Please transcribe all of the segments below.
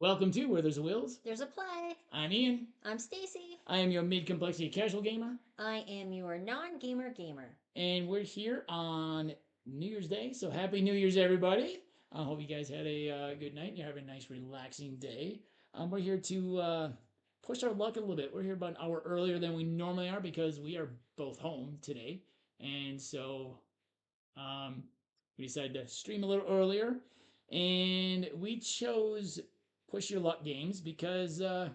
Welcome to Where There's a Wills. There's a play. I'm Ian. I'm Stacy. I am your mid-complexity casual gamer. I am your non-gamer gamer. And we're here on New Year's Day. So happy New Year's, everybody. I hope you guys had a good night. You're having a nice, relaxing day. We're here to push our luck a little bit. We're here about an hour earlier than we normally are because we are both home today. And so um, we decided to stream a little earlier. And we chose Push Your Luck games because New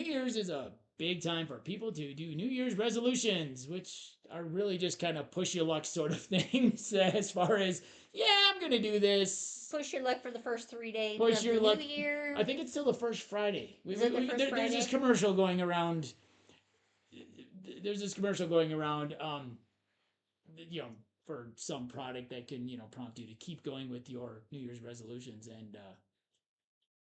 Year's is a big time for people to do New Year's resolutions, which are really just kind of push your luck sort of things as far as, yeah, I'm going to do this. Push your luck for the first 3 days Push of your the luck. new year. I think it's still the first Friday. Is it the first Friday? There's this commercial going around. There's this commercial going around, you know, for some product that can, prompt you to keep going with your New Year's resolutions. And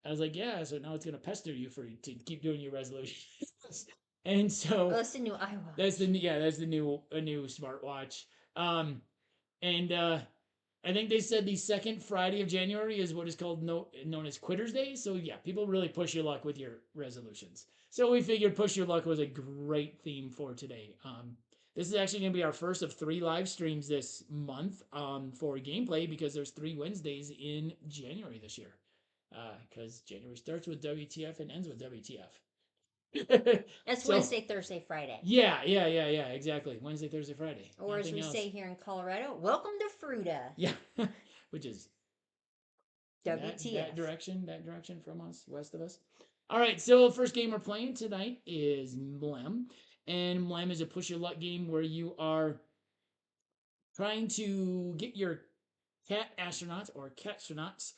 I was like, yeah, so now it's gonna pester you to keep doing your resolutions. And Oh, so that's the new iWatch. that's the new a new smartwatch. Um, and I think they said the second Friday of January is what is called known as Quitter's Day. So yeah, people really push your luck with your resolutions. So we figured push your luck was a great theme for today. This is actually going to be our first of 3 live streams this month for gameplay because there's 3 Wednesdays in January this year. Because January starts with WTF and ends with WTF. That's So Wednesday, Thursday, Friday. yeah, exactly. Wednesday, Thursday, Friday. Or as Nothing we else. say here in Colorado, welcome to Fruta. Yeah, which is WTF. that direction from us, west of us. All right, so the first game we're playing tonight is MLEM, and MLEM is a push your luck game where you are trying to get your cat astronauts or catastronauts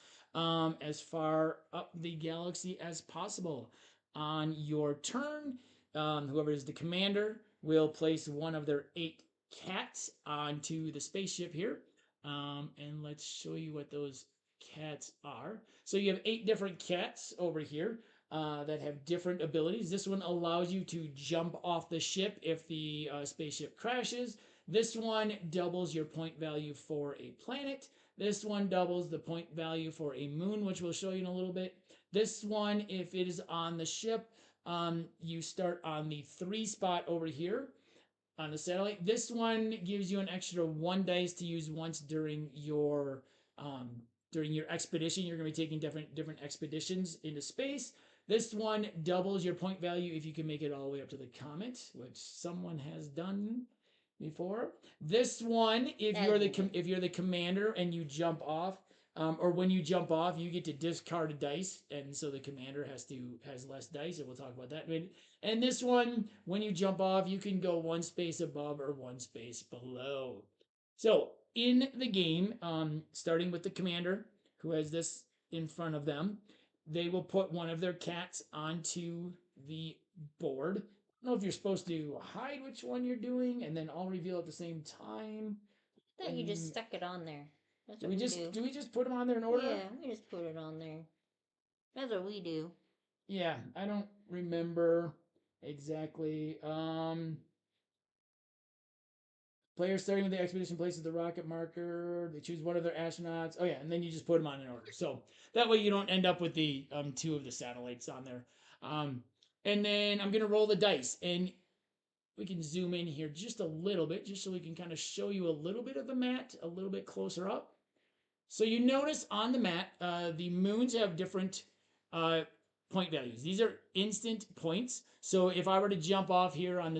as far up the galaxy as possible. On your turn, whoever is the commander will place one of their 8 cats onto the spaceship here. And let's show you what those cats are. So you have 8 different cats over here that have different abilities. This one allows you to jump off the ship if the spaceship crashes. This one doubles your point value for a planet. This one doubles the point value for a moon, which we'll show you in a little bit. This one, if it is on the ship, you start on the 3 spot over here on the satellite. This one gives you an extra 1 dice to use once during your expedition. You're going to be taking different expeditions into space. This one doubles your point value if you can make it all the way up to the comet, which someone has done before. This one, if you're the commander and you jump off, or when you jump off, you get to discard a dice, and so the commander has less dice, and we'll talk about that. And this one, when you jump off, you can go 1 space above or 1 space below. So in the game, starting with the commander who has this in front of them, they will put one of their cats onto the board. I don't know if you're supposed to hide which one you're doing and then all reveal at the same time. I thought you just stuck it on there. That's Do what we we just do. do we just put them on there in order? Yeah, we just put it on there. That's what we do. Yeah, I don't remember exactly. Players starting with the expedition places the rocket marker. They choose one of their astronauts. Oh yeah, and then you just put them on in order. So that way you don't end up with the 2 of the satellites on there. And then I'm gonna roll the dice, and we can zoom in here just a little bit, just so we can kind of show you a little bit of the map, a little bit closer up. So you notice on the map, the moons have different uh, point values. These are instant points. So if I were to jump off here on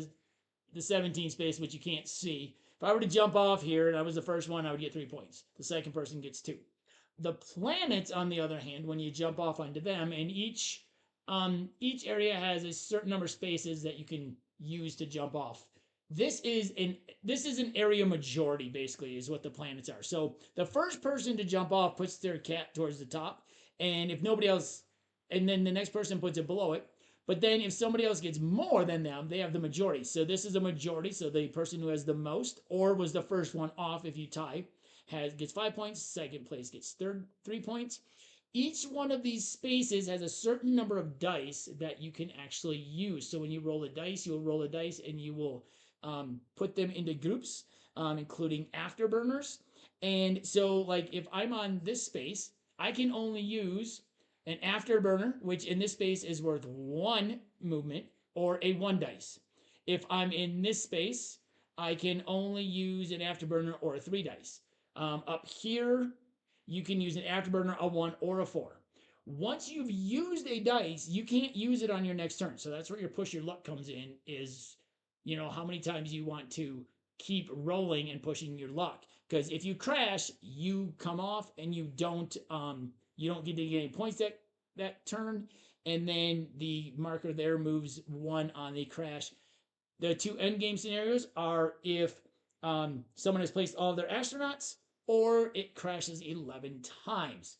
the 17 space, which you can't see, if I were to jump off here and I was the first one, I would get 3 points. The second person gets 2. The planets, on the other hand, when you jump off onto them, and each area has a certain number of spaces that you can use to jump off. This is an area majority, basically, is what the planets are. So the first person to jump off puts their cat towards the top, and if nobody else, and then the next person puts it below it. But then if somebody else gets more than them, they have the majority. So this is a majority. So the person who has the most or was the first one off, if you tie, gets 5 points. Second place gets 3 points. Each one of these spaces has a certain number of dice that you can actually use. So when you roll a dice, you'll roll a dice and you will put them into groups, including afterburners. And so, like, if I'm on this space, I can only use an afterburner, which in this space is worth 1 movement or a 1 dice. If I'm in this space, I can only use an afterburner or a 3 dice. Up here, you can use an afterburner, a 1 or a 4. Once you've used a dice, you can't use it on your next turn. So that's where your push your luck comes in, is, you know, how many times you want to keep rolling and pushing your luck. Because if you crash, you come off and you don't get to get any points that turn, and then the marker there moves 1 on the crash. The 2 end game scenarios are if someone has placed all of their astronauts, or it crashes 11 times.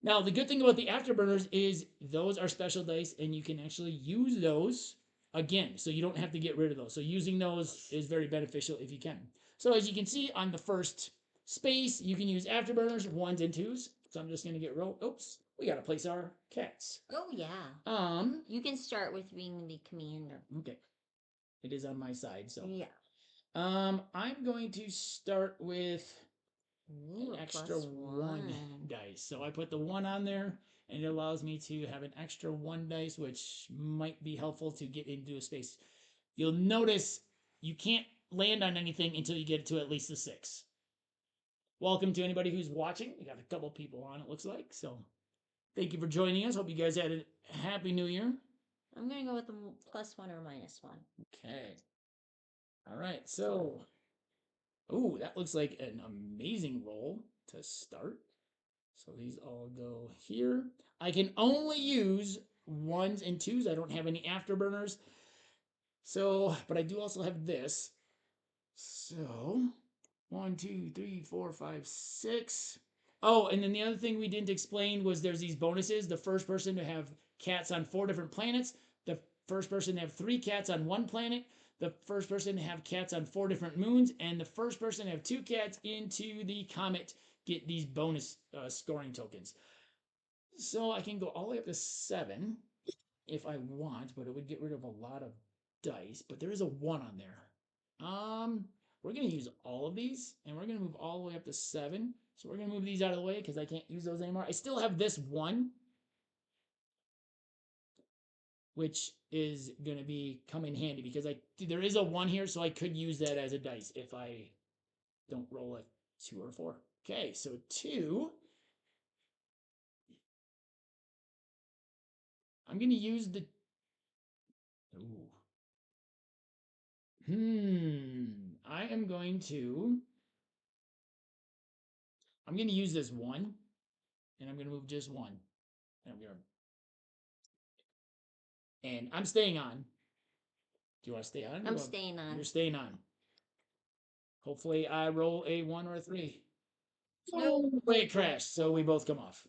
Now, the good thing about the afterburners is those are special dice, and you can actually use those again, so you don't have to get rid of those. So using those is very beneficial if you can. So as you can see on the first space, you can use afterburners, 1s and 2s. So I'm just going to get rolled. Oops, we got to place our cats. Oh yeah. You can start with being the commander. Okay. It is on my side, so. Yeah. I'm going to start with Ooh, an extra one dice. So I put the 1 on there, and it allows me to have an extra 1 dice, which might be helpful to get into a space. You'll notice you can't land on anything until you get to at least a 6. Welcome to anybody who's watching. We got a couple people on, it looks like. So thank you for joining us. Hope you guys had a happy new year. I'm going to go with the +1 or -1. Okay. All right. So, ooh, that looks like an amazing roll to start. So these all go here. I can only use 1s and 2s. I don't have any afterburners. So, but I do also have this. So, 1, 2, 3, 4, 5, 6. Oh, and then the other thing we didn't explain was there's these bonuses. The first person to have cats on 4 different planets. The first person to have 3 cats on 1 planet. The first person to have cats on 4 different moons. And the first person to have 2 cats into the comet get these bonus scoring tokens. So I can go all the way up to 7 if I want, but it would get rid of a lot of dice. But there is a 1 on there. We're going to use all of these, and we're going to move all the way up to 7. So we're going to move these out of the way because I can't use those anymore. I still have this 1, which is going to be come in handy because there is a 1 here, so I could use that as a dice if I don't roll a 2 or 4. Okay, so 2. I'm going to use the... Ooh. I am going to... I'm going to use this 1, and I'm going to move just 1. And I'm going to... And I'm staying on. Do you want to stay on? I'm staying on. You're staying on. Hopefully I roll a 1 or a 3. Oh, it crashed, so we both come off.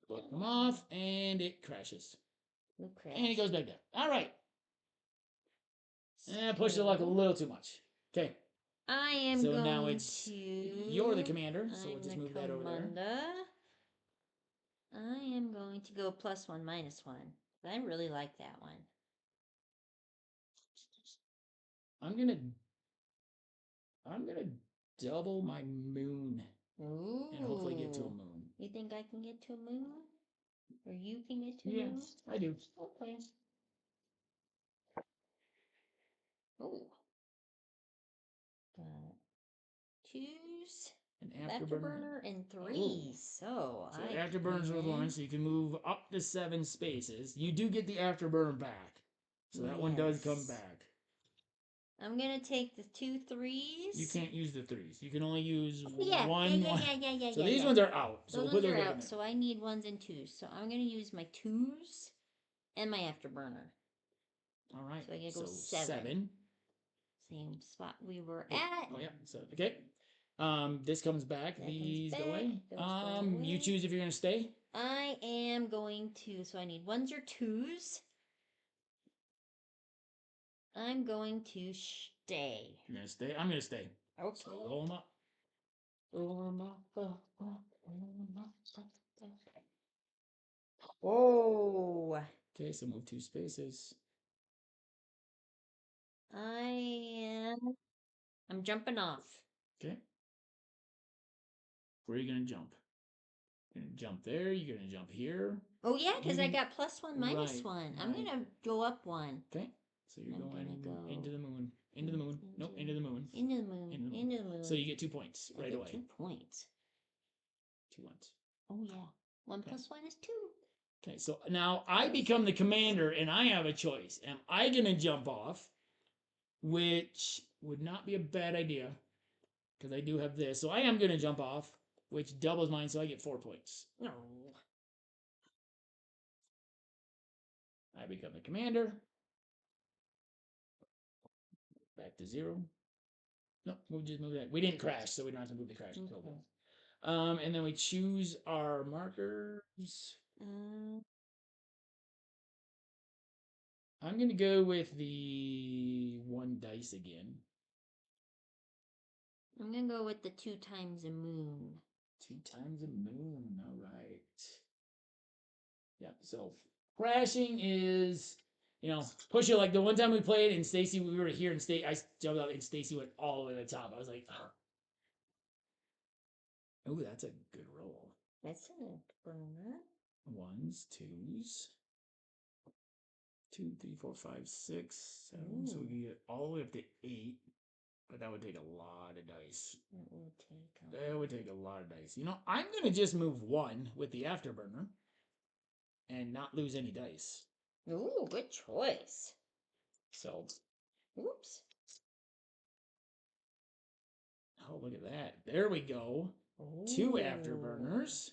Both come off, and it crashes. And it goes back down. All right. Push the luck a little too much. Okay. I am so going now it's to... You're the commander, so we'll just move that over there. I am going to go +1, -1. I really like that one. I'm gonna double my moon. Ooh. And hopefully get to a moon. You think I can get to a moon? Or you can get to a moon? Yes, I do. Okay. Oh. Got 2s, An afterburner, and 3s. So afterburners with 1, so you can move up to 7 spaces. You do get the afterburner back. So that one does come back. I'm going to take the 2 3s. You can't use the 3s. You can only use one. Yeah. So these ones are out. So those ones are out, so I need 1s and 2s. So I'm going to use my 2s and my afterburner. All right. So I get to go 7. Same spot we were at. Oh, yeah. So, okay. This comes back. These go away. You choose if you're going to stay. I am going to, so I need 1s or 2s. I'm going to stay. You're going to stay? I'm going to stay. Okay. So roll them up. Whoa. Okay, so move 2 spaces. I'm jumping off. Okay. Where are you going to jump? You're gonna jump there. You're gonna jump here. Oh yeah, because I can- got +1, -1. I'm right. gonna go up 1. Okay. So you're I'm going gonna go into the moon. Into the moon. Nope, into the moon. Into the moon. Into the moon. Into the moon. So you get 2 points I right get away. 2 points. 2 ones. Oh yeah. 1 + 1 is 2. Okay, so now I become the commander and I have a choice. Am I going to jump off? Which would not be a bad idea because I do have this. So I am going to jump off, which doubles mine, so I get 4 points. No. I become the commander. Back to 0. No, we'll just move that. We didn't crash, so we don't have to move the crash. Okay. And then we choose our markers. I'm going to go with the 1 dice again. I'm gonna go with the 2 times a moon. 2 times a moon. All right. Yeah. So crashing is, push it like the one time we played and Stacey, we were here and I jumped out and Stacey went all the way to the top. I was like, oh, that's a good roll. That's a burner. 1s, 2s. 2, 3, 4, 5, 6, 7. So we can get all the way up to 8. But that would take a lot of dice. That would take a lot of dice. I'm going to just move 1 with the afterburner and not lose any dice. Ooh, good choice. So, oops. Oh, look at that. There we go. Ooh. 2 afterburners.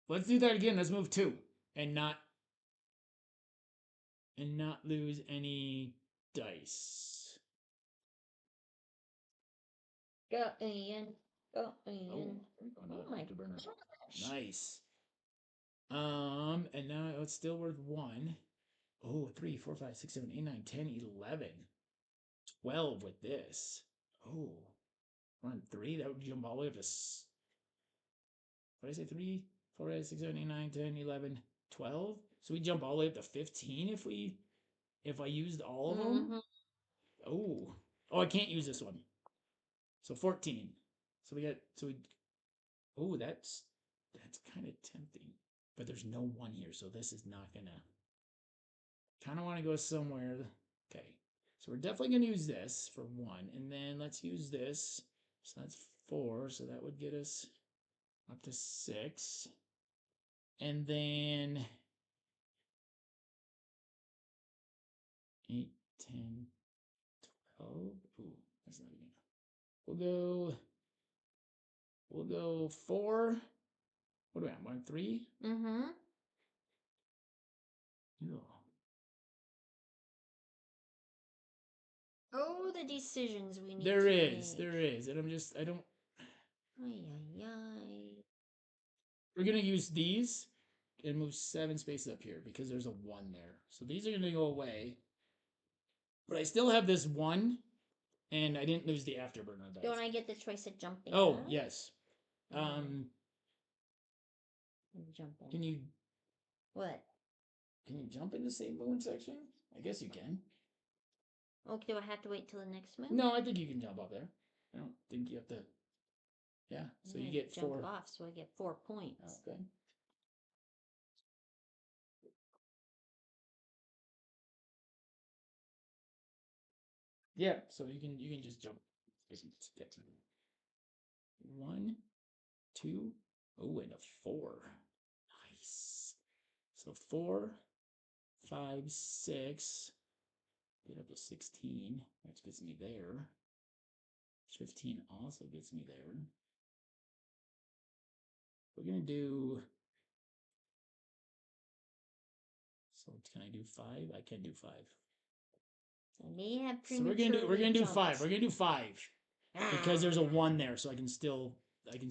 Let's do that again. Let's move 2 and not lose any dice. Go Ian. Go Ian. Oh my afterburner. gosh. Nice. And now it's still worth 1. Oh, 3, 4, 5, 6, 7, 8, 9, 10, 11. 12 with this. Oh. We're on 3. That would jump all the way up to... What did I say? 3, 4, 5, 6, 7, 8, 9, 10, 11, 12. So we jump all the way up to 15 if I used all of them. Oh. Oh, I can't use this one. So 14. So oh, that's kind of tempting. But there's no 1 here, so this is not gonna... Kind of want to go somewhere. Okay. So we're definitely going to use this for 1. And then let's use this. So that's 4. So that would get us up to 6. And then 8, 10, 12. Ooh, that's not even... We'll go 4. What do we have? 1, 3? Mm-hmm. Ew. Oh, the decisions we need There to is. make. There is. And I don't... Ay, ay, ay. We're going to use these and move 7 spaces up here because there's a 1 there. So these are going to go away. But I still have this 1, and I didn't lose the afterburner dice. Don't I get the choice of jumping? Oh, up? yes. Jumping. Can you... What? Can you jump in the same moon section? I guess you can. Oh, do I have to wait till the next moon? No, I think you can jump up there. I don't think you have to... Yeah, so you get jump 4. off, so I get 4 points. Okay. Yeah, so you can just jump. 1, 2, oh, and a 4. Nice. So 4, 5, 6. Get up to 16. That gets me there. 15 also gets me there. We're gonna do... So can I do 5? I can do 5. I may have So we're gonna do 5. We're gonna do 5 because there's a 1 there, so I can still. We're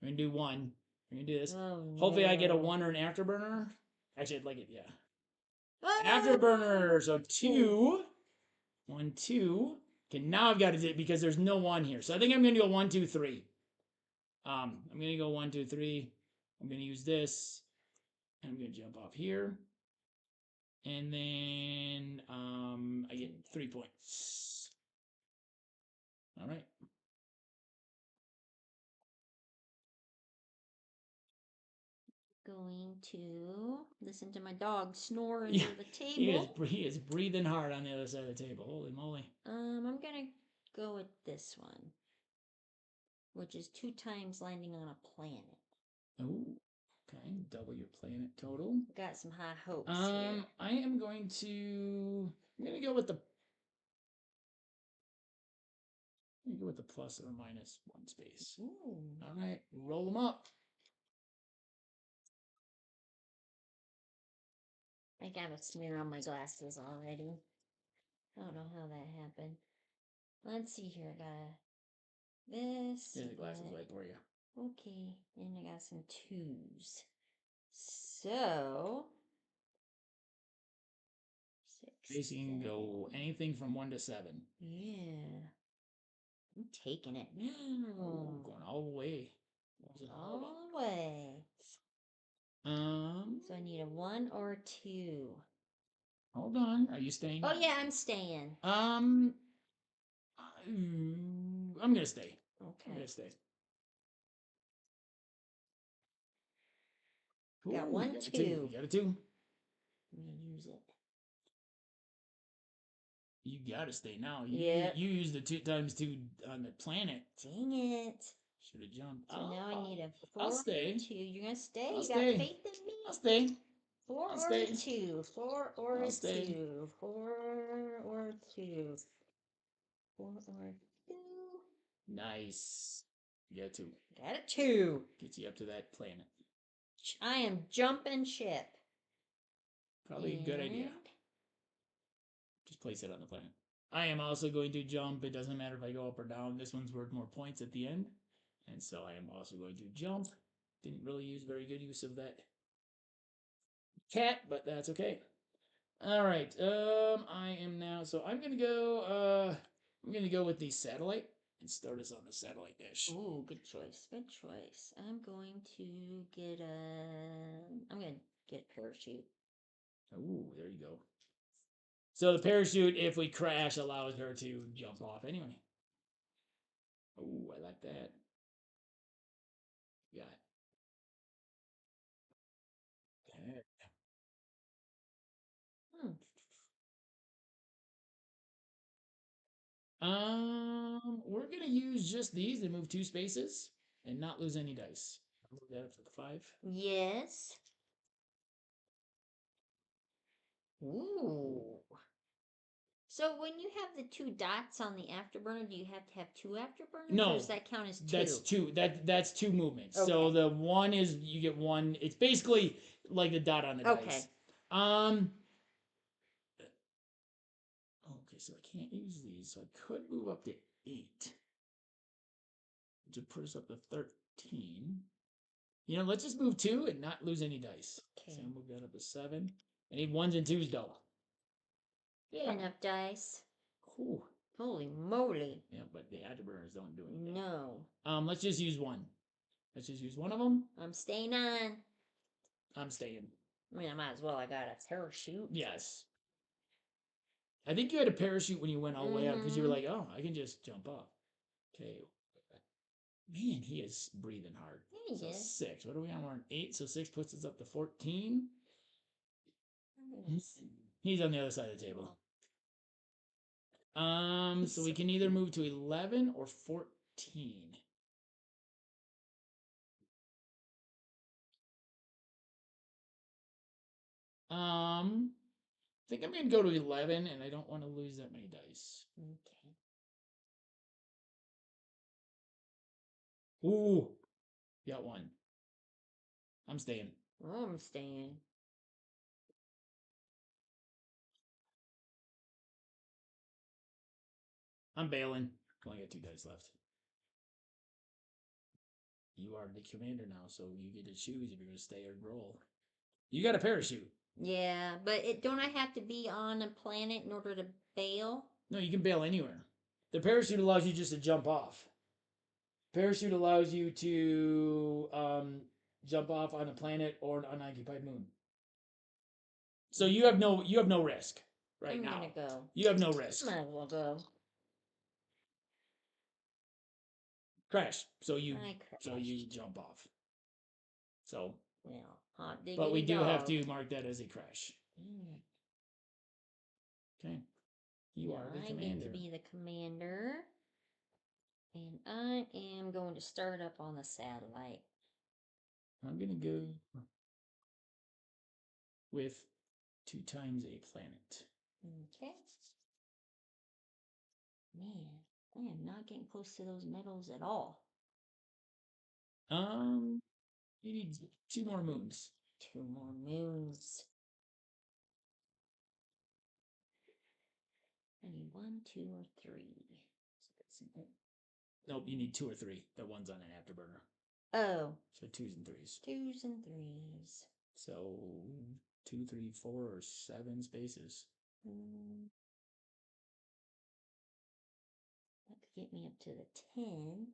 gonna do 1. We're gonna do this. Oh, Hopefully, I get a no. 1 or an afterburner. Actually, I'd like it. Yeah. Oh! Afterburner. So 2. 1, 2. Okay, now I've got it because there's no 1 here. So I think I'm gonna do a 1, 2, 3. I'm gonna go 1, 2, 3. I'm gonna use this. And I'm gonna jump off here. And then I get 3 points. All right. going to listen to my dog snore Yeah, under the table. he is breathing hard on the other side of the table. Holy moly. I'm gonna go with this one, which is 2 times landing on a planet. Oh, okay. Double your planet total. Got some high hopes here. I am going to. I'm gonna go with the. I'm gonna go with the plus or minus 1 space. Ooh. All right, roll them up. I got a smear on my glasses already. I don't know how that happened. Let's see here. I got this. Here's the glasses right for you. Okay, and I got some 2s. So 6. Basically, you can go anything from 1 to 7. Yeah. I'm taking it. Oh, going all the way. All the way. So I need a 1 or a 2. Hold on. Are you staying? Oh yeah, I'm staying. I'm gonna stay. Okay. I'm gonna stay. Got Ooh, 1, you got a 2. You got a 2. I'm gonna use it. You gotta stay now. Yeah. You used the 2 times 2 on the planet. Dang it. Should have jumped. So now I need a 4 I'll stay. 2. You're gonna stay? I'll You stay. got faith in me? I'll stay. 4 I'll or stay. a 2. 4 or I'll a stay. 2. 4 or 2. 4 or 2. Nice. You got a 2. Got a 2. Gets you up to that planet. I am jumping ship. Probably a good idea. Just place it on the planet. I am also going to jump. It doesn't matter if I go up or down. This one's worth more points at the end. And so I am also going to jump. Didn't really use very good use of that cat, but that's okay. All right. I am now. So I'm gonna go. I'm gonna go with the satellite and start us on the satellite dish. Ooh, good choice. Good choice. I'm going to get a. I'm gonna get a parachute. Ooh, there you go. So the parachute, if we crash, allows her to jump off anyway. Ooh, I like that. Got it. Okay. We're gonna use just these to move 2 spaces and not lose any dice. I'll move that up to the 5. Yes. Ooh. So when you have the 2 dots on the afterburner, do you have to have 2 afterburners? No, or does that count as 2? That's 2. That's 2 movements. Okay. So the 1 is you get 1. It's basically like the dot on the dice. Okay, so I can't use these. So I could move up to 8. Which would put us up to 13. You know, let's just move 2 and not lose any dice. Okay. So I'll move that up to 7. I need 1s and 2s though. Yeah. Enough dice. Cool. Holy moly. Yeah, but the afterburners don't do anything. No. Let's just use 1. Let's just use 1 of them. I'm staying on. I'm staying. I mean, I might as well. I got a parachute. Yes. I think you had a parachute when you went all the way up because you were like, oh, I can just jump up. Okay. Man, he is breathing hard. Yeah, so he is. 6. What are we on? We're on 8, so 6 puts us up to 14. He's on the other side of the table. So we can either move to 11 or 14. I think I'm gonna go to 11, and I don't want to lose that many dice. Okay. Ooh, got 1. I'm staying. Oh, I'm staying. I'm bailing. Only got 2 dice left. You are the commander now, so you get to choose if you're gonna stay or roll. You got a parachute. Yeah, but don't I have to be on a planet in order to bail? No, you can bail anywhere. The parachute allows you just to jump off. Parachute allows you to jump off on a planet or an unoccupied moon. So you have no risk right now. I'm gonna go. You have no risk. Might as well go. Crash. So you I crashed. so you jump off. So Well, hot diggity But we do have dog. to mark that as a crash. Mm. Okay. You are the I commander. get to be the commander. And I am going to start up on the satellite. I'm going to go with 2 times a planet. Okay. Man, I am not getting close to those medals at all. You need 2 more moons. 2 more moons. I need 1, 2, or 3. Nope, you need 2 or 3. The one's on an afterburner. Oh. So 2s and 3s. 2s and 3s. So 2, 3, 4, or 7 spaces. That could get me up to the 10,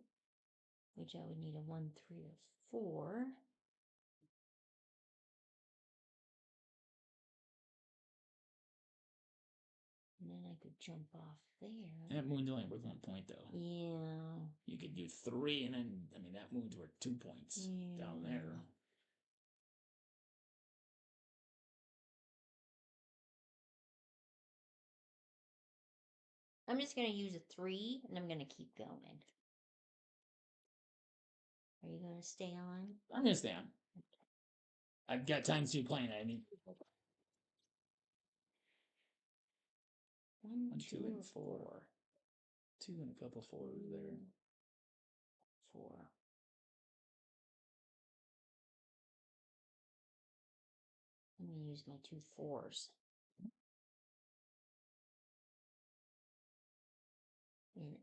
which I would need a 1, 3, or 4. And then I could jump off there. That moon's only worth 1 point, though. Yeah. You could do 3, and then, I mean, that moon's worth 2 points down there. I'm just going to use a 3, and I'm going to keep going. Are you going to stay on? I'm going to stay on. I've got times 2 playing. I mean, 1, 2, and 4. 2 and a couple 4s there. 4. I'm going to use my 2 4s. And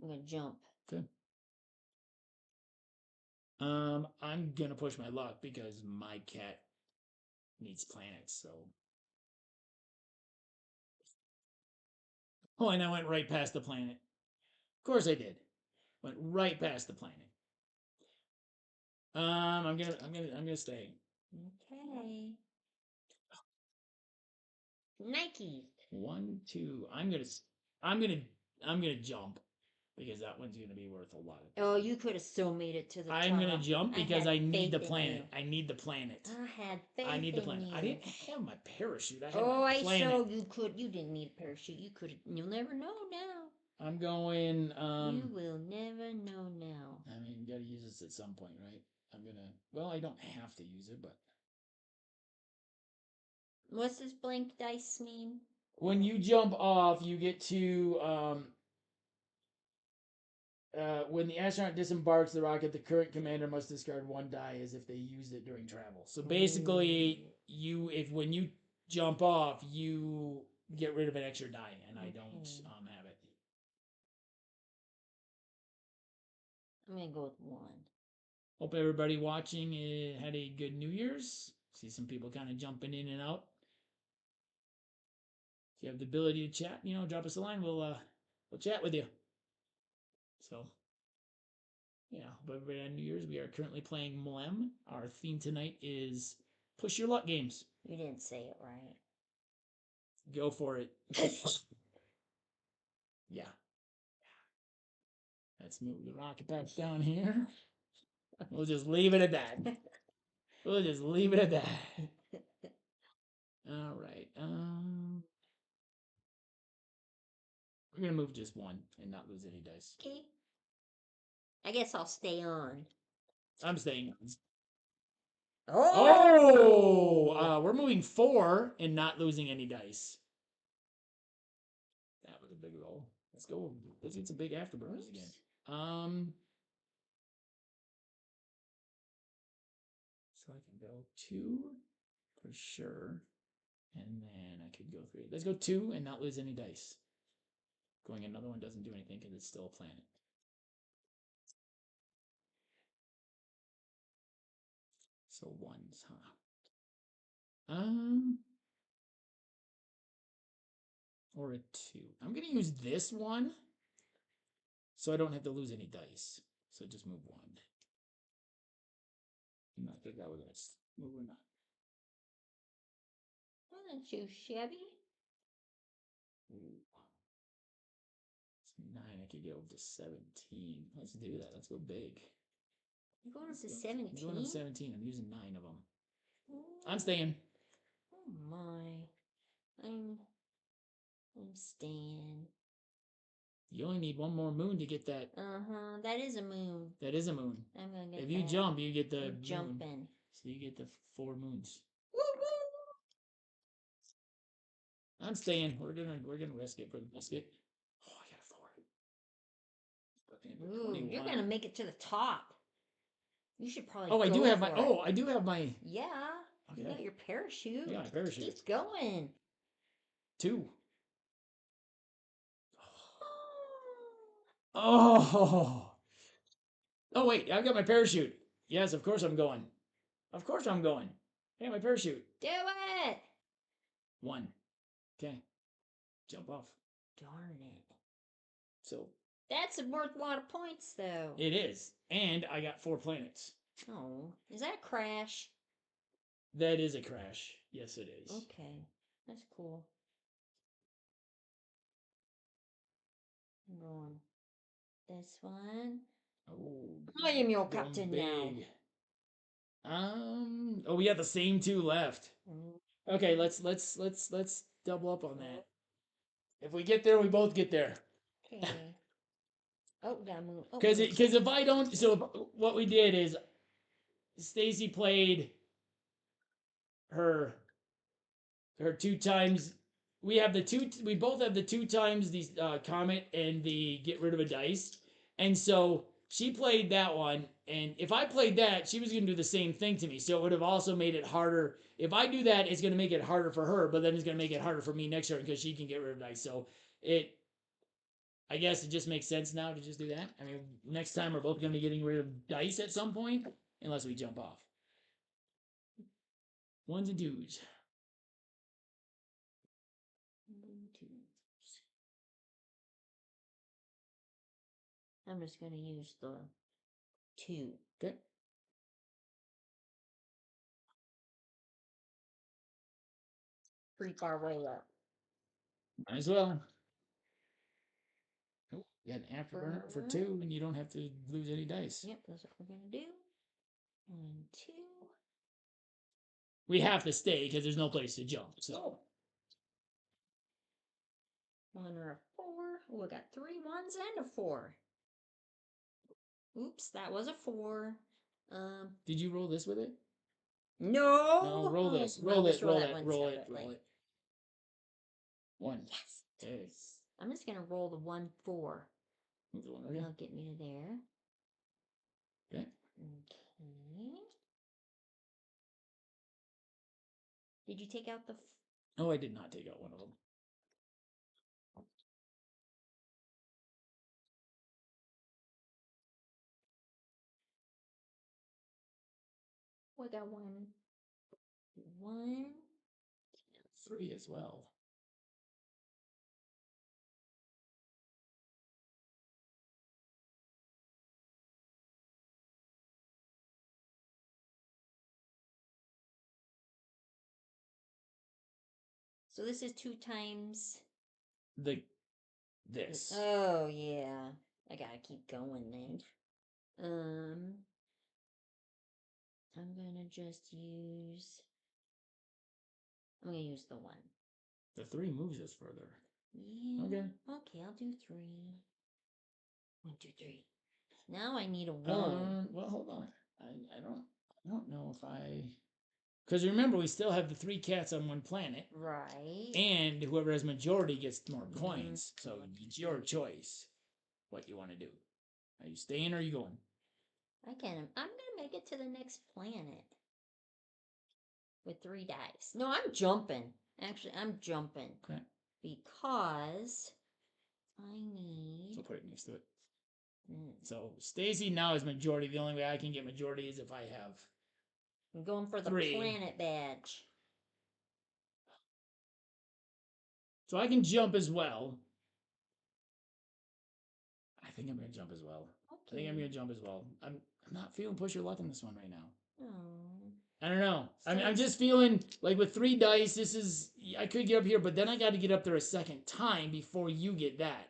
I'm going to jump. Okay. I'm going to push my luck because my cat needs planets, so. Oh, and I went right past the planet. Of course I did. Went right past the planet. I'm gonna stay. Okay. Nike. 1, 2. I'm gonna jump because that one's gonna be worth a lot of. Oh, you could have still made it to the top. I'm gonna jump because I need the faith in planet. you. I need the planet. I had faith I need the in planet. you. I didn't have my parachute. I had Oh, my I planet. showed you could. You didn't need a parachute. You could. You'll never know now. I'm going. You will never know now. I mean, you gotta use this at some point, right? I'm gonna. Well, I don't have to use it, but. What's this blank dice mean? When you jump off, you get to when the astronaut disembarks the rocket, the current commander must discard 1 die as if they used it during travel. So basically, when you jump off, you get rid of an extra die, and I don't have it. I'm gonna go with 1. Hope everybody watching had a good New Year's. See some people kind of jumping in and out. If you have the ability to chat, drop us a line. We'll chat with you. So. Yeah, hope everybody on New Year's. We are currently playing MLEM. Our theme tonight is push your luck games. You didn't say it right. Go for it. Yeah. Let's move the rocket back down here. We'll just leave it at that. We'll just leave it at that. All right. We're gonna move just 1 and not lose any dice. Okay. I guess I'll stay on. I'm staying. Oh! We're moving 4 and not losing any dice. That was a big roll. Let's go. Let's get some big afterburners again. So I can go 2 for sure. And then I could go 3. Let's go 2 and not lose any dice. Going another one doesn't do anything because it's still a planet. So 1s, huh? Or a 2. I'm gonna use this one so I don't have to lose any dice. So just move 1. I think that was us. Move or not. Not too shabby. Ooh. It's 9. I could go up to 17. Let's do that. Let's go big. You're going up to I'm 17? going up 17. I'm using 9 of them. I'm staying. Oh my. I'm staying. You only need one more moon to get that. Uh-huh. That is a moon. That is a moon. I'm gonna get If you that. jump, you get the moon. Jumping. So you get the 4 moons. Woo-woo! I'm staying. We're gonna risk it for the biscuit. Oh, I got a 4. Ooh, you're gonna make it to the top. You should probably. Oh, I do have my. It. Oh, I do have my. Yeah. Okay. You got your parachute. Yeah, my parachute. Keep going. 2. Oh. Oh wait, I've got my parachute. Yes, of course I'm going. Of course I'm going. Hey, my parachute. Do it. 1. Okay. Jump off. Darn it. So. That's worth a lot of points, though. It is, and I got 4 planets. Oh, is that a crash? That is a crash. Yes, it is. Okay, that's cool. I'm going this one. Oh, I am your captain now. Oh, we got the same 2 left. Mm. Okay, let's double up on that. If we get there, we both get there. Okay. Oh, gotta move. Because if I don't, so what we did is Stacey played her 2 times. We have the 2. We both have the 2 times the comet and the get rid of a dice, and so she played that one. And if I played that, she was going to do the same thing to me. So it would have also made it harder. If I do that, it's going to make it harder for her, but then it's going to make it harder for me next turn because she can get rid of dice. So I guess it just makes sense now to just do that. I mean, next time we're both going to be getting rid of dice at some point, unless we jump off. 1s and 2s. I'm just going to use the 2. Okay. Pretty far way up. Might as well. Oh, you got an afterburner for 2, and you don't have to lose any dice. Yep, that's what we're going to do. 1, 2. We have to stay because there's no place to jump. So 1 or a 4. Oh, I got 3 1s and a 4. Oops, that was a 4. Did you roll this with it? No. No, roll this. Roll it. Roll it. 1. Yes. Okay. I'm just gonna roll the 1 4. Okay. That'll get me to there. Okay. Okay. Did you take out the? Oh, I did not take out one of them. Oh, I got 1. 1. 3 as well. So this is 2 times this. Oh yeah, I gotta keep going then. I'm gonna just use. I'm gonna use the 1. The 3 moves us further. Yeah. Okay. Okay, I'll do 3. 1, 2, 3. Now I need a 1. Well, hold on. I don't know if I. Because remember, we still have the 3 cats on 1 planet. Right. And whoever has majority gets more coins. So it's your choice what you want to do. Are you staying or are you going? I'm gonna make it to the next planet. With 3 dice. No, I'm jumping. Actually, I'm jumping. Okay. Because I need. So put it next to it. So Stacey now is majority. The only way I can get majority is if I have. I'm going for the 3. planet badge. So I can jump as well. I think I'm going to jump as well. Okay. I think I'm going to jump as well. I'm not feeling push your luck on this one right now. Oh. I don't know. I'm just feeling like with 3 dice, I could get up here, but then I got to get up there a second time before you get that.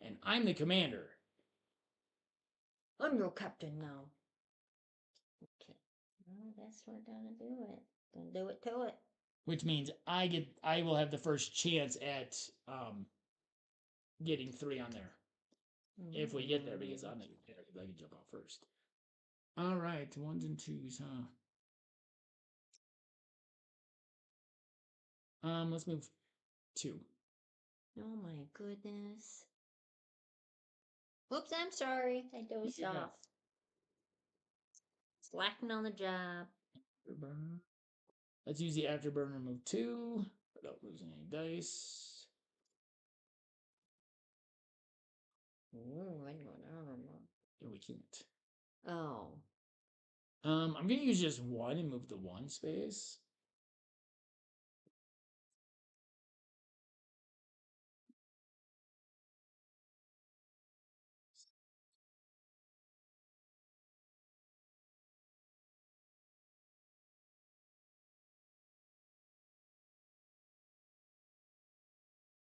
And I'm the commander. I'm your captain now. Okay. Well, that's what we're gonna do it. Gonna do it to it. Which means I will have the first chance at getting 3 on there. If we get there, because I'm the commander, because I can jump out first. All right, 1s and 2s, huh? Let's move 2. Oh my goodness. Whoops, I'm sorry. I dozed Yeah. off. Slacking on the job. Afterburner. Let's use the afterburner, move 2 without losing any dice. Ooh, I don't know. Yeah, we can't. Oh. I'm gonna use just 1 and move the 1 space.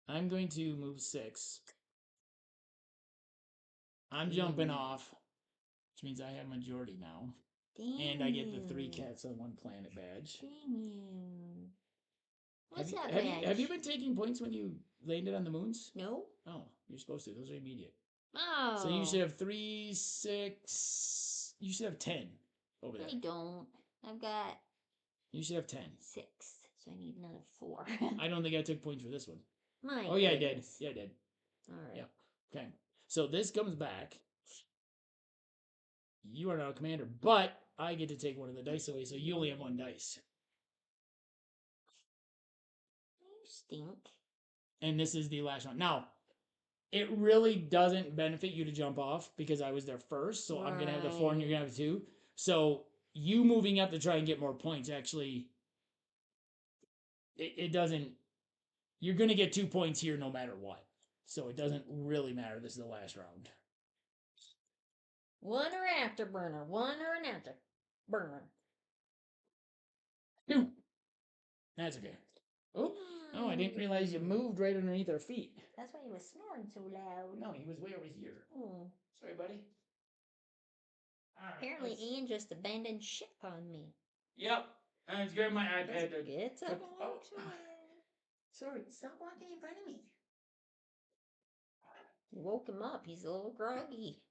I'm going to move 6. I'm jumping off, which means I have majority now. Dang And I get the 3 you. cats on 1 planet badge. Dang you. What's Have that you, badge? have you been taking points when you landed on the moons? No. Oh, you're supposed to. Those are immediate. Oh. So you should have 3, 6. You should have 10 over there. I don't. I've got You should have 10. 6. So I need another 4. I don't think I took points for this one. My Oh, yeah, I did. goodness. Yeah, I did. All right. Yeah. Okay. So this comes back. You are now a commander, but I get to take one of the dice away, so you only have 1 dice. You stink. And this is the last one. Now, it really doesn't benefit you to jump off because I was there first, so I'm going to have the 4 and you're going to have 2. So you moving up to try and get more points actually, it doesn't, you're going to get 2 points here no matter what. So it doesn't really matter. This is the last round. 1 or afterburner. 1 or an afterburner. 2. That's okay. Oh, I didn't realize you moved right underneath our feet. That's why he was snoring so loud. No, he was way over here. Oh. Sorry, buddy. Right, Apparently, Ian just abandoned ship on me. Yep. I was grabbing my iPad. It's up. Sorry, stop walking in front of me. You woke him up. He's a little groggy.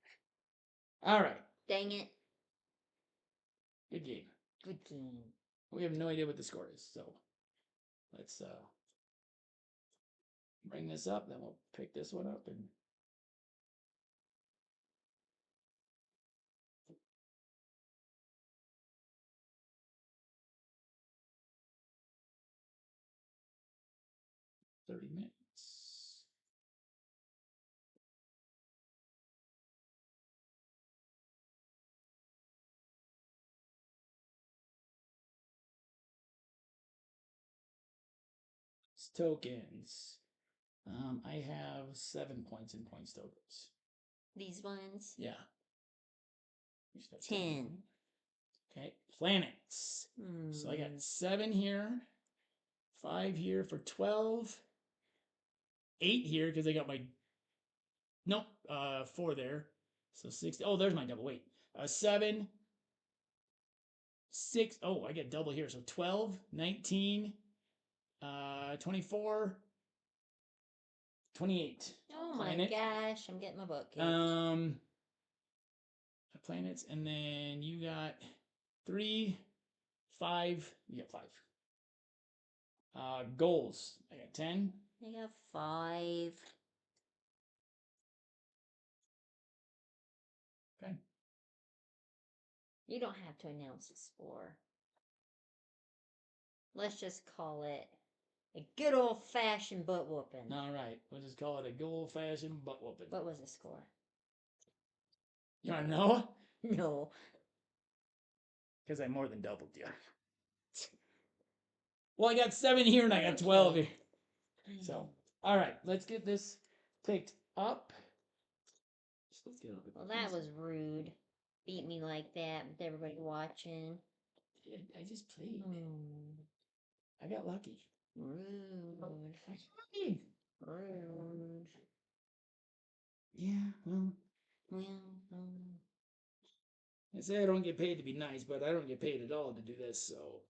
All right. Dang it. Good game. Good game. We have no idea what the score is, so let's bring this up, then we'll pick this one up and $30. Tokens. I have 7 points in points tokens. These ones? Yeah. 10. Okay, planets. So I got 7 here, 5 here for 12, 8 here because I got my, nope, 4 there. So 6, oh, there's my double, wait. 7, 6, oh, I get double here. So 12, 19, 24, 28. Oh my gosh, I'm getting my butt kicked. Planets, and then you got 3, 5. You got 5. Goals. I got 10. I got 5. Okay. You don't have to announce the score. Let's just call it a good old-fashioned butt whooping. All right. We'll just call it a good old-fashioned butt whooping. What was the score? You want to know? No. Because I more than doubled you. Well, I got 7 here and I got 12 here. So, all right. Let's get this picked up. Well, that was rude. Beat me like that with everybody watching. I just played. I got lucky. Rude. Rude. Yeah, well, Well, I say I don't get paid to be nice, but I don't get paid at all to do this, so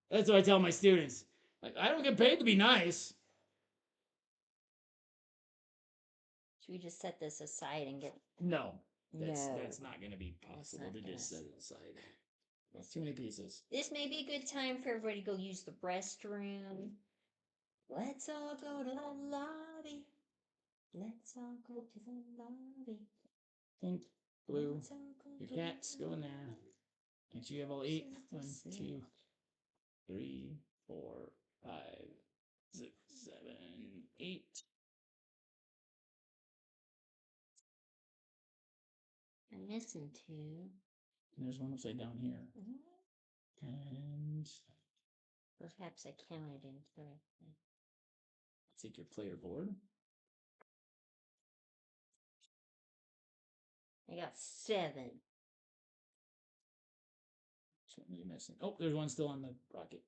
that's what I tell my students. Like, I don't get paid to be nice. should we just set this aside and get? No, that's No. that's not going to be possible not to gonna just set s- it aside. That's too many pieces. This may be a good time for everybody to go use the restroom. Let's all go to the lobby. Let's all go to the lobby. Pink, blue. Let's all go Your to cats the go in there. And you have all 8. lobby. 1, 2, 3, 4, 5, 6, 7, 8. I'm missing 2. And there's one upside down here. And Perhaps I counted incorrectly. take your player board. I got 7. Which one are you missing? Oh, there's one still on the rocket.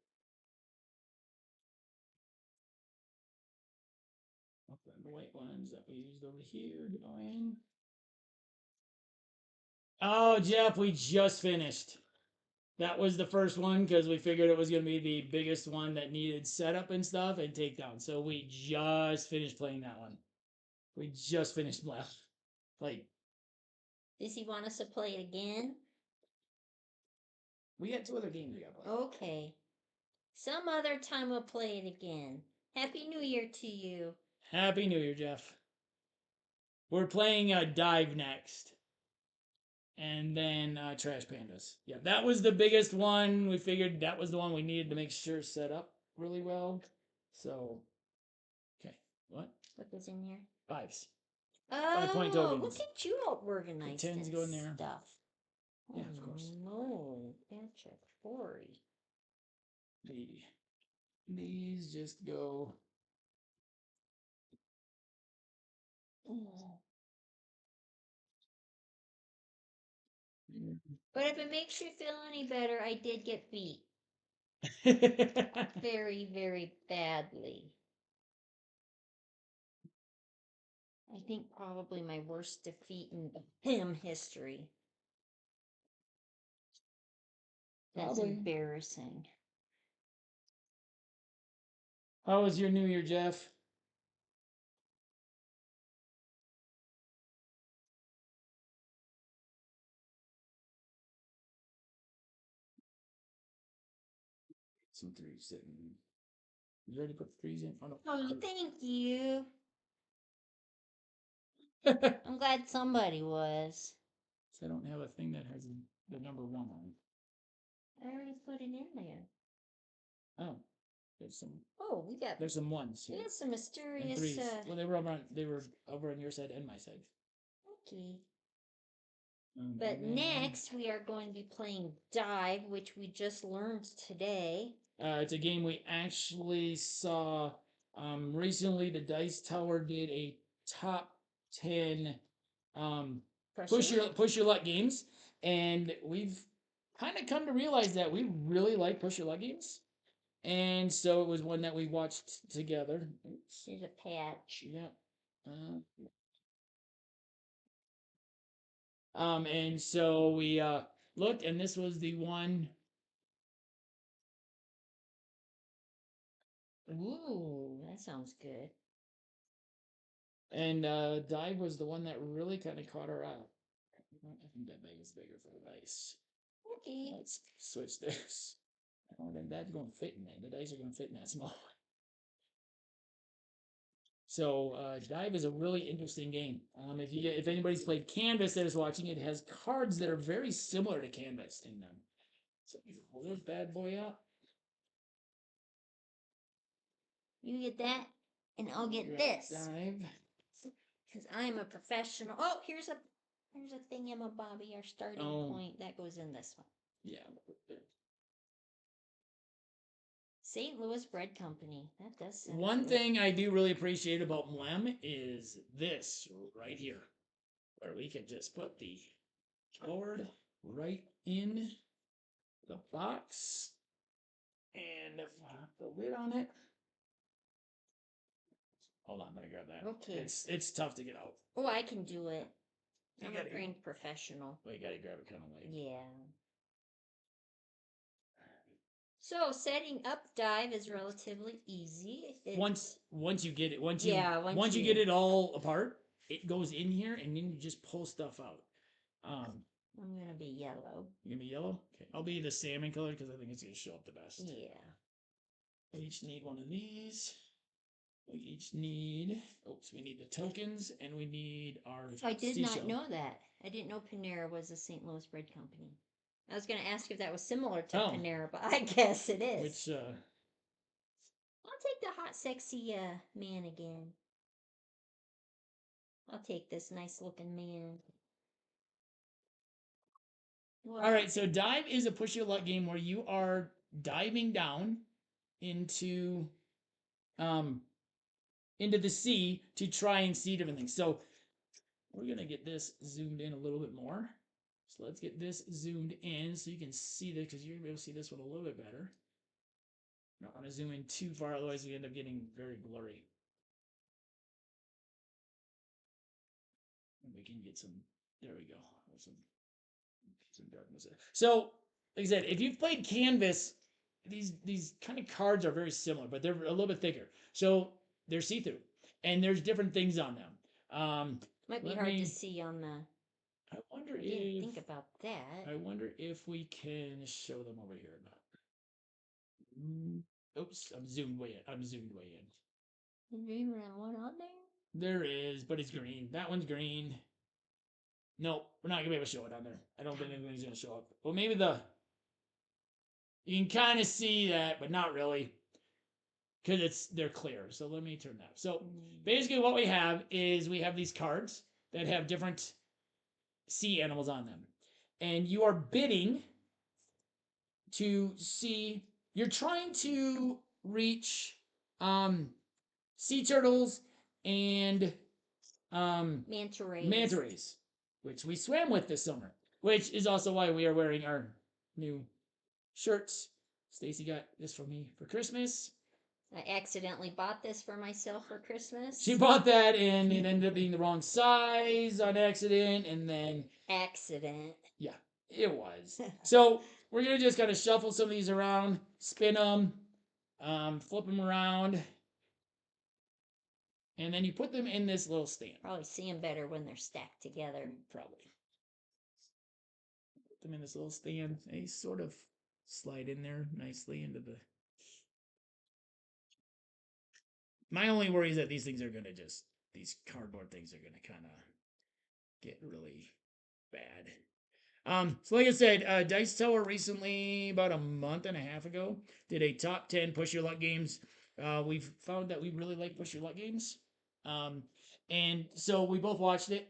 Open the white ones that we used over here. Go in. Oh, Jeff, we just finished. That was the first one because we figured it was going to be the biggest one that needed setup and stuff and takedown. So we just finished playing that one. We just finished like Does he want us to play it again? we got 2 other games we got to play. Okay. Some other time we'll play it again. Happy New Year to you. Happy New Year, Jeff. We're playing Dive next. And then Trash Pandas. Yeah, that was the biggest one. We figured that was the one we needed to make sure set up really well. So, okay. What? What was in here? 5s. Oh, 5-point tokens. look at you all organized The 10s go in there. stuff. Yeah, of course. No, that's a quarry. These just go. But if it makes you feel any better, I did get beat very, very badly. I think probably my worst defeat in him history. That's Probably. embarrassing. How was your New Year, Jeff? Some 3s sitting. You ready to put the 3s in? Oh, no. Oh, thank you. I'm glad somebody was. So I don't have a thing that has the number 1 on it. I already put it in there. Oh, there's some. Oh, There's some 1s we here. got some And mysterious. 3s. Well, they were over on your side and my side. Okay. But And then, next we are going to be playing Dive, which we just learned today. it's a game we actually saw recently. The Dice Tower did a top 10 push your luck games, and we've kind of come to realize that we really like push your luck games, and so it was one that we watched together. Oops. Here's a patch. Yeah. And so we looked, and this was the one. Ooh, that sounds good. And Dive was the one that really kind of caught our eye. I think that bag is bigger for the dice. Okay. Let's switch this. I don't think that's going to fit in there. The dice are going to fit in that small. So Dive is a really interesting game. If anybody's played Canvas that is watching, it has cards that are very similar to Canvas in them. So you pull this bad boy out. You get that, and I'll get Grab this. Dive. Because I'm a professional. Oh, here's a thingamabobby, our starting point. That goes in this one. Yeah. St. Louis Bread Company. That does sound One good. thing I do really appreciate about MLEM is this right here, where we can just put the board right in the box and if I put the lid on it, Hold on, let me grab that. Okay. It's tough to get out. Oh, I can do it. You I'm gotta- a trained professional. Well, you gotta grab it kind of late. Yeah. So setting up dive is relatively easy. Once you get it, once once you get it all apart, it goes in here, and then you just pull stuff out. I'm gonna be yellow. You're gonna be yellow. Okay, I'll be the salmon color because I think it's gonna show up the best. Yeah. We each need one of these. We each need. Oops, we need the tokens, and we need our. I did seashell. not know that. I didn't know Panera was a St. Louis bread company. I was gonna ask if that was similar to Oh. Panera, but I guess it is. Which I'll take the hot, sexy man again. I'll take this nice looking man. All right, so dive is a push your luck game where you are diving down into the sea to try and see different things. So we're gonna get this zoomed in a little bit more. So let's get this zoomed in so you can see this, because you're gonna be able to see this one a little bit better. Not want to zoom in too far, otherwise we end up getting very blurry. And we can get some. There we go. Some darkness there. So, like I said, if you've played Canvas, these kind of cards are very similar, but they're a little bit thicker. So they're see-through, and there's different things on them. Might be hard to see on the. I wonder I didn't think about that. I wonder if we can show them over here or not. Oops, I'm zoomed way in. Is there even one on there? There is, but it's green. That one's green. Nope, we're not gonna be able to show it on there. I don't think anything's gonna show up. Well, maybe you can kind of see that, but not really, because they're clear. So let me turn that. So basically, what we have is we have these cards that have different sea animals on them, and you are bidding to see. You're trying to reach sea turtles and manta rays, which we swam with this summer, which is also why we are wearing our new shirts. Stacy got this for me for Christmas. I accidentally bought this for myself for Christmas. She bought that, and it ended up being the wrong size on accident, and then... Yeah, it was. So we're going to just kind of shuffle some of these around, spin them, flip them around, and then you put them in this little stand. Probably see them better when they're stacked together. Probably. Put them in this little stand. They sort of slide in there nicely into the... My only worry is that these things are going to these cardboard things are going to kind of get really bad. So like I said, Dice Tower recently, about a month and a half ago, did a top 10 push your luck games. We've found that we really like push your luck games. And so we both watched it.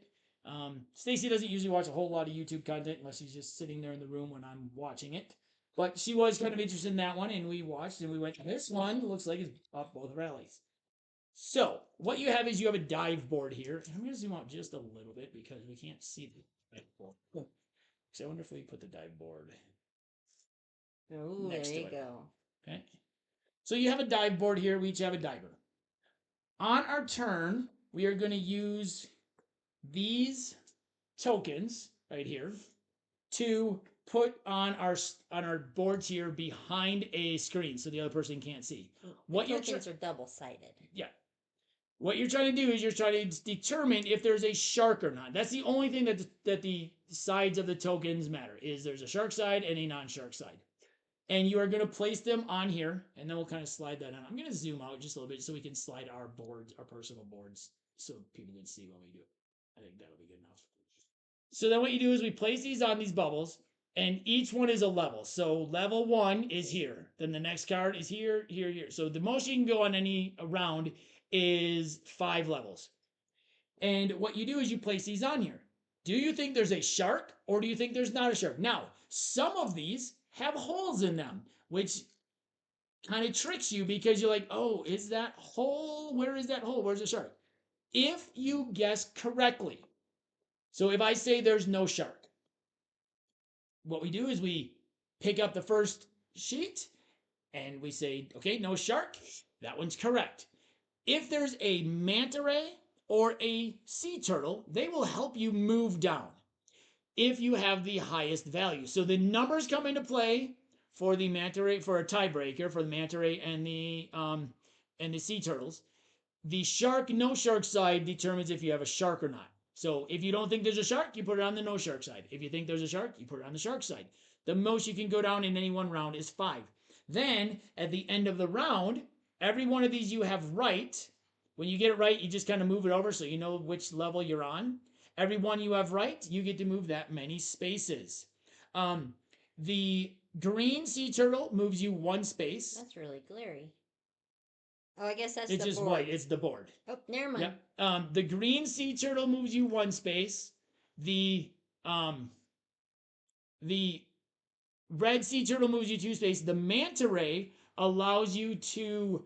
Stacy doesn't usually watch a whole lot of YouTube content unless she's just sitting there in the room when I'm watching it. But she was kind of interested in that one, and we watched, and we went, this one looks like it's off both rallies. So what you have is you have a dive board here. And I'm going to zoom out just a little bit because we can't see the dive board. So I wonder if we put the dive board next to it. There you go. Okay. So you have a dive board here. We each have a diver. On our turn, we are going to use these tokens right here to put on our boards here behind a screen so the other person can't see. What tokens are double-sided. Yeah. What you're trying to do is you're trying to determine if there's a shark or not. That's the only thing that the sides of the tokens matter, is there's a shark side and a non-shark side. And you are going to place them on here, and then we'll kind of slide that on. I'm going to zoom out just a little bit so we can slide our boards, our personal boards, so people can see when we do it. I think that'll be good enough. So then what you do is we place these on these bubbles, and each one is a level. So level 1 is here. Then the next card is here, here, here. So the most you can go on any round is 5 levels. And what you do is you place these on here. Do you think there's a shark, or do you think there's not a shark? Now, some of these have holes in them, which kind of tricks you because you're like, oh, is that hole? Where is that hole? Where's the shark? If you guess correctly, so if I say there's no shark, what we do is we pick up the first sheet and we say, okay, no shark. That one's correct. If there's a manta ray or a sea turtle, they will help you move down if you have the highest value. So the numbers come into play for the manta ray, for a tiebreaker for the manta ray and the sea turtles. The shark no shark side determines if you have a shark or not. So if you don't think there's a shark, you put it on the no shark side. If you think there's a shark, you put it on the shark side. The most you can go down in any one round is 5. Then at the end of the round, every one of these you have right. When you get it right, you just kind of move it over so you know which level you're on. Every one you have right, you get to move that many spaces. The green sea turtle moves you 1 space. That's really glary. Oh, I guess that's it's the just board. white. It's the board. Oh, never mind. Yep. The green sea turtle moves you 1 space. The red sea turtle moves you 2 spaces. The manta ray allows you to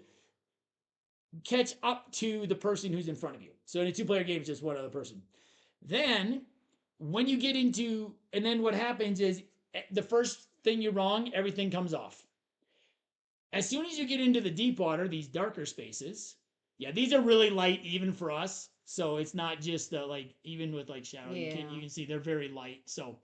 catch up to the person who's in front of you. So in a 2-player game, it's just one other person. Then when you get into, and then what happens is the first thing you're wrong, everything comes off. As soon as you get into the deep water, these darker spaces, yeah, these are really light even for us. So it's not just like even with like shadow, you can see they're very light. So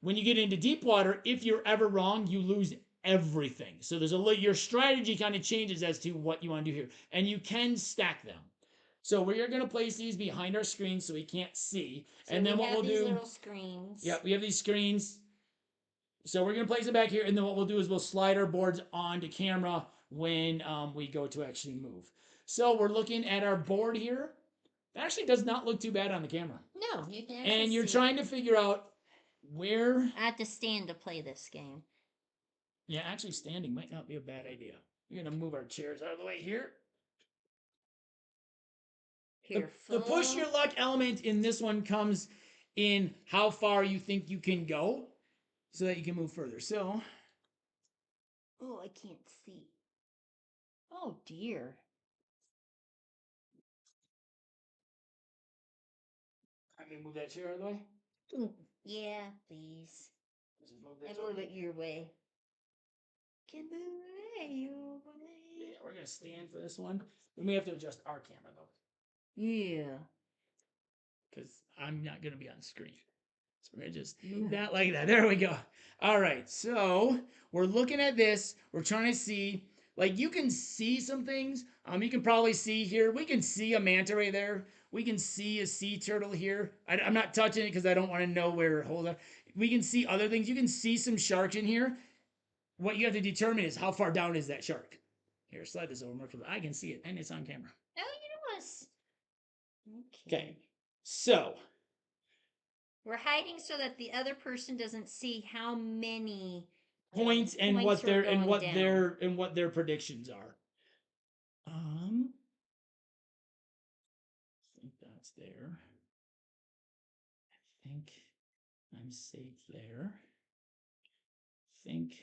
when you get into deep water, if you're ever wrong, you lose everything. So there's your strategy kind of changes as to what you want to do here, and you can stack them. So we are going to place these behind our screen so we can't see. So and then what we'll do, little screens. Yep, we have these screens. So we're going to place them back here, and then what we'll do is we'll slide our boards onto camera when we go to actually move. So we're looking at our board here. That actually does not look too bad on the camera. No, you can actually And you're see trying to figure out where... I have to stand to play this game. Yeah, actually standing might not be a bad idea. We're going to move our chairs out of the way here. The push your luck element in this one comes in how far you think you can go so that you can move further. So, oh, I can't see. Oh dear. I'm gonna move that chair out of the way. Yeah, please. Move it your way. Can move it your way. Yeah, we're gonna stand for this one. We may have to adjust our camera though. Yeah. Because I'm not gonna be on screen. So we're gonna just move that like that. There we go. All right, so we're looking at this. We're trying to see, like you can see some things. You can probably see here. We can see a manta ray there. We can see a sea turtle here. I'm not touching it because I don't want to know where. Hold on. We can see other things. You can see some sharks in here. What you have to determine is how far down is that shark. Here, slide this over more because I can see it and it's on camera. Oh, you know us. Okay, so we're hiding so that the other person doesn't see how many points and what their predictions are. I think that's there. I think I'm safe there. I think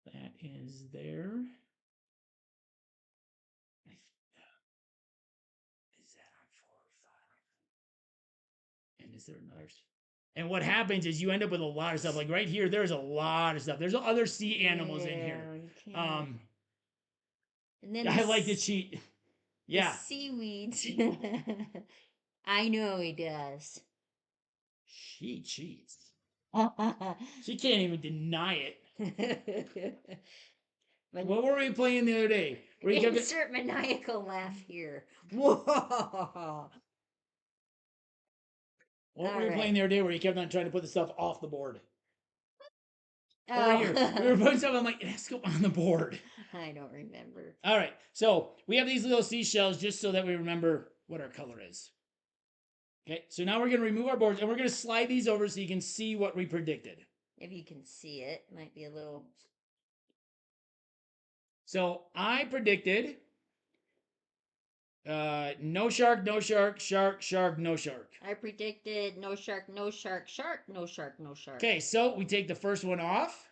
that is there. Is that on 4 or 5? And is there another? And what happens is you end up with a lot of stuff. Like right here, there's a lot of stuff. There's other sea animals in here. And then I like to cheat. Yeah. Seaweeds. I know he does. She cheats. She can't even deny it. What were we playing the other day? Insert maniacal laugh here. Whoa. What were we playing the other day where you kept on trying to put the stuff off the board? Over here. We were putting stuff, I'm like, it has to go on the board. I don't remember. All right. So we have these little seashells just so that we remember what our color is. Okay. So now we're going to remove our boards and we're going to slide these over so you can see what we predicted. If you can see it, might be a little... So I predicted no shark, no shark, shark, shark, no shark. I predicted no shark, no shark, shark, no shark, no shark. Okay, so we take the first one off.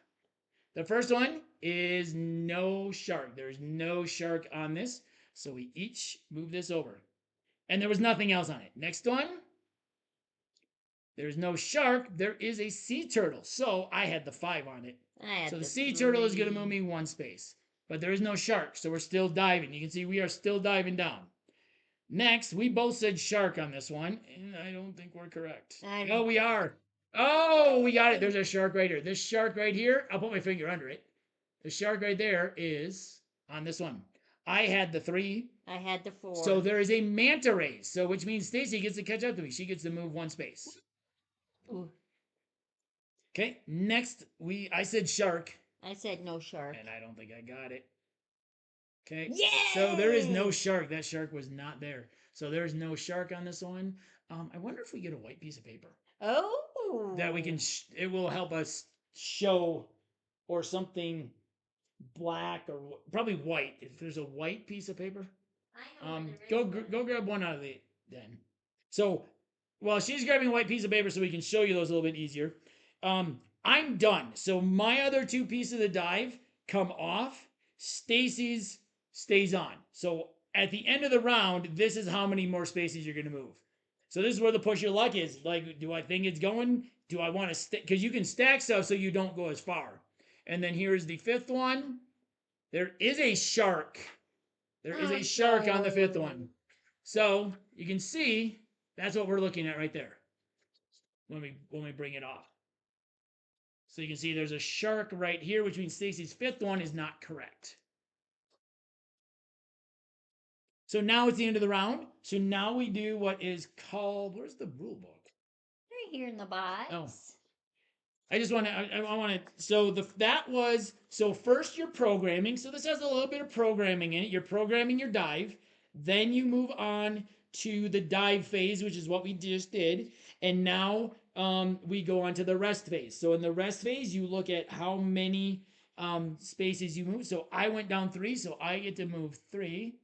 The first one is no shark. There's no shark on this. So we each move this over. And there was nothing else on it. Next one. There's no shark. There is a sea turtle. So I had the 5 on it. So the sea turtle is going to move me 1 space. but there is no shark, so we're still diving. You can see we are still diving down. Next, we both said shark on this one, and I don't think we're correct. Oh, we are. Oh, we got it. There's a shark right here. This shark right here, I'll put my finger under it. The shark right there is on this one. I had the 3. I had the 4. So there is a manta ray. So which means Stacy gets to catch up to me. She gets to move 1 space. Ooh. Okay, next I said shark. I said no shark. And I don't think I got it. Okay. Yay! So there is no shark. That shark was not there. So there's no shark on this one. I wonder if we get a white piece of paper. Oh. That we can, it will help us show, or something black, or probably white. If there's a white piece of paper. I know Go grab one out of the den. So, while she's grabbing a white piece of paper so we can show you those a little bit easier, I'm done. So my other 2 pieces of the dive come off. Stacy's stays on. So at the end of the round, this is how many more spaces you're going to move. So this is where the push your luck is. Like, do I think it's going? Do I want to stick? Because you can stack stuff so you don't go as far. And then here's the 5th one. There is a shark. There is a shark on the 5th one. So you can see that's what we're looking at right there when we bring it off. So you can see there's a shark right here, which means Stacy's 5th one is not correct. So now it's the end of the round. So now we do what is called, where's the rule book? Right here in the box. Oh. I just want to, I want to, so that was, so first you're programming. So this has a little bit of programming in it. You're programming your dive. Then you move on to the dive phase, which is what we just did. And now we go on to the rest phase. So in the rest phase, you look at how many spaces you move. So I went down 3, so I get to move 3.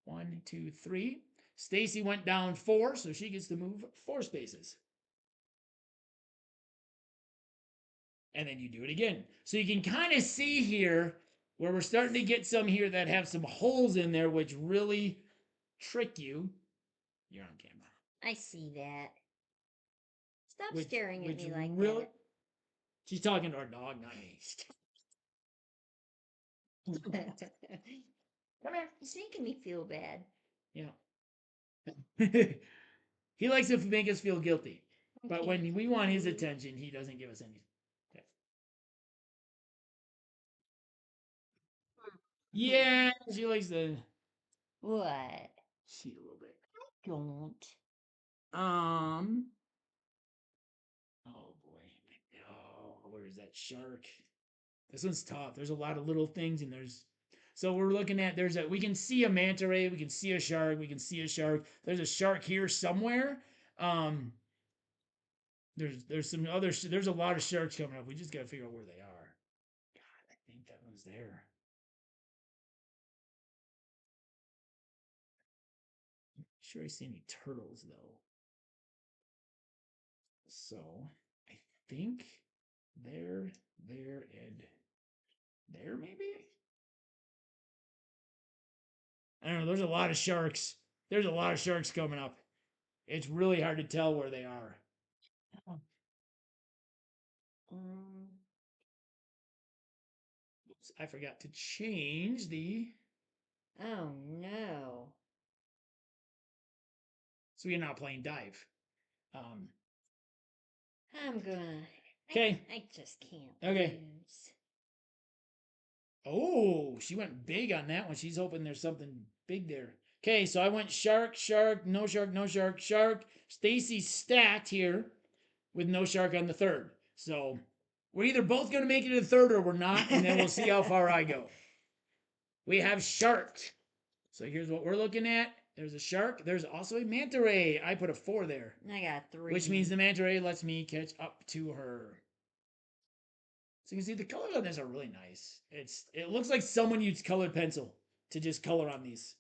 1, 2, 3. Stacy went down 4, so she gets to move 4 spaces. And then you do it again. So you can kind of see here where we're starting to get some here that have some holes in there, which really trick you. You're on camera. I see that. Stop staring at me like really, that. She's talking to our dog, not me. Come here. He's making me feel bad. Yeah. He likes to make us feel guilty. But when we want his attention, he doesn't give us any. Okay. Yeah, she likes to. What? See a little bit. Don't. Oh boy. Oh, where's that shark? This one's tough. There's a lot of little things, and so we're looking at, we can see a manta ray, we can see a shark, we can see a shark. There's a shark here somewhere. There's some other, there's a lot of sharks coming up. We just got to figure out where they are. God, I think that one's there. I'm not sure I see any turtles though. So I think there, and there maybe? I don't know. There's a lot of sharks. There's a lot of sharks coming up. It's really hard to tell where they are. Oops, I forgot to change the. Oh no. So we're not playing dive. I'm gonna. Okay. I just can't. Okay. Lose. Oh, she went big on that one. She's hoping there's something big there. Okay, so I went shark, no shark, no shark, shark. Stacy's stacked here with no shark on the 3rd. So we're either both going to make it to the 3rd or we're not, and then we'll see how far I go. We have shark. So here's what we're looking at. There's a shark. There's also a manta ray. I put a 4 there. I got 3. Which means the manta ray lets me catch up to her. So you can see the colors on this are really nice. It looks like someone used colored pencil to just color on these.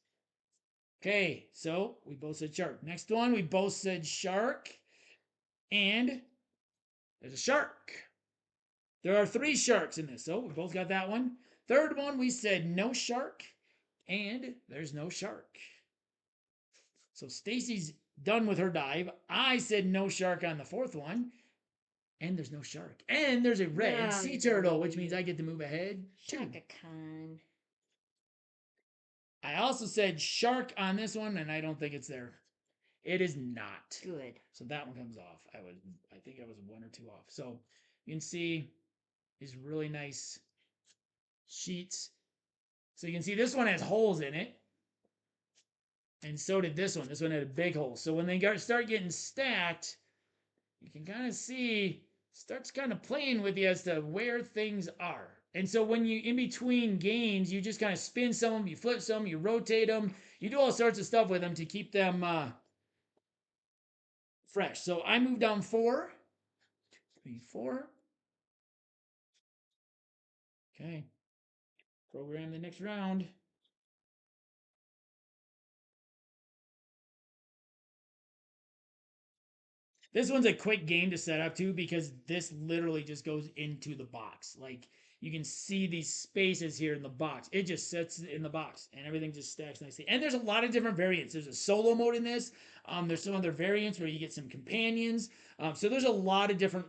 Okay, so we both said shark. Next one, we both said shark. And there's a shark. There are 3 sharks in this, so we both got that one. 3rd one, we said no shark. And there's no shark. So Stacy's done with her dive. I said no shark on the 4th one. And there's no shark. And there's a red sea turtle, which means I get to move ahead. 2. Shaka Khan. I also said shark on this one, and I don't think it's there. It is not. Good. So that one comes off. I think I was 1 or 2 off. So you can see these really nice sheets. So you can see this one has holes in it. And so did this one. This one had a big hole. So when they start getting stacked, you can kind of see, starts kind of playing with you as to where things are. And so when you, in between games, you just kind of spin some, you flip some, you rotate them, you do all sorts of stuff with them to keep them fresh. So I moved down 4, 3, 4. Okay. Program the next round. This one's a quick game to set up too because this literally just goes into the box. Like you can see these spaces here in the box. It just sits in the box and everything just stacks nicely. And there's a lot of different variants. There's a solo mode in this. There's some other variants where you get some companions. So there's a lot of different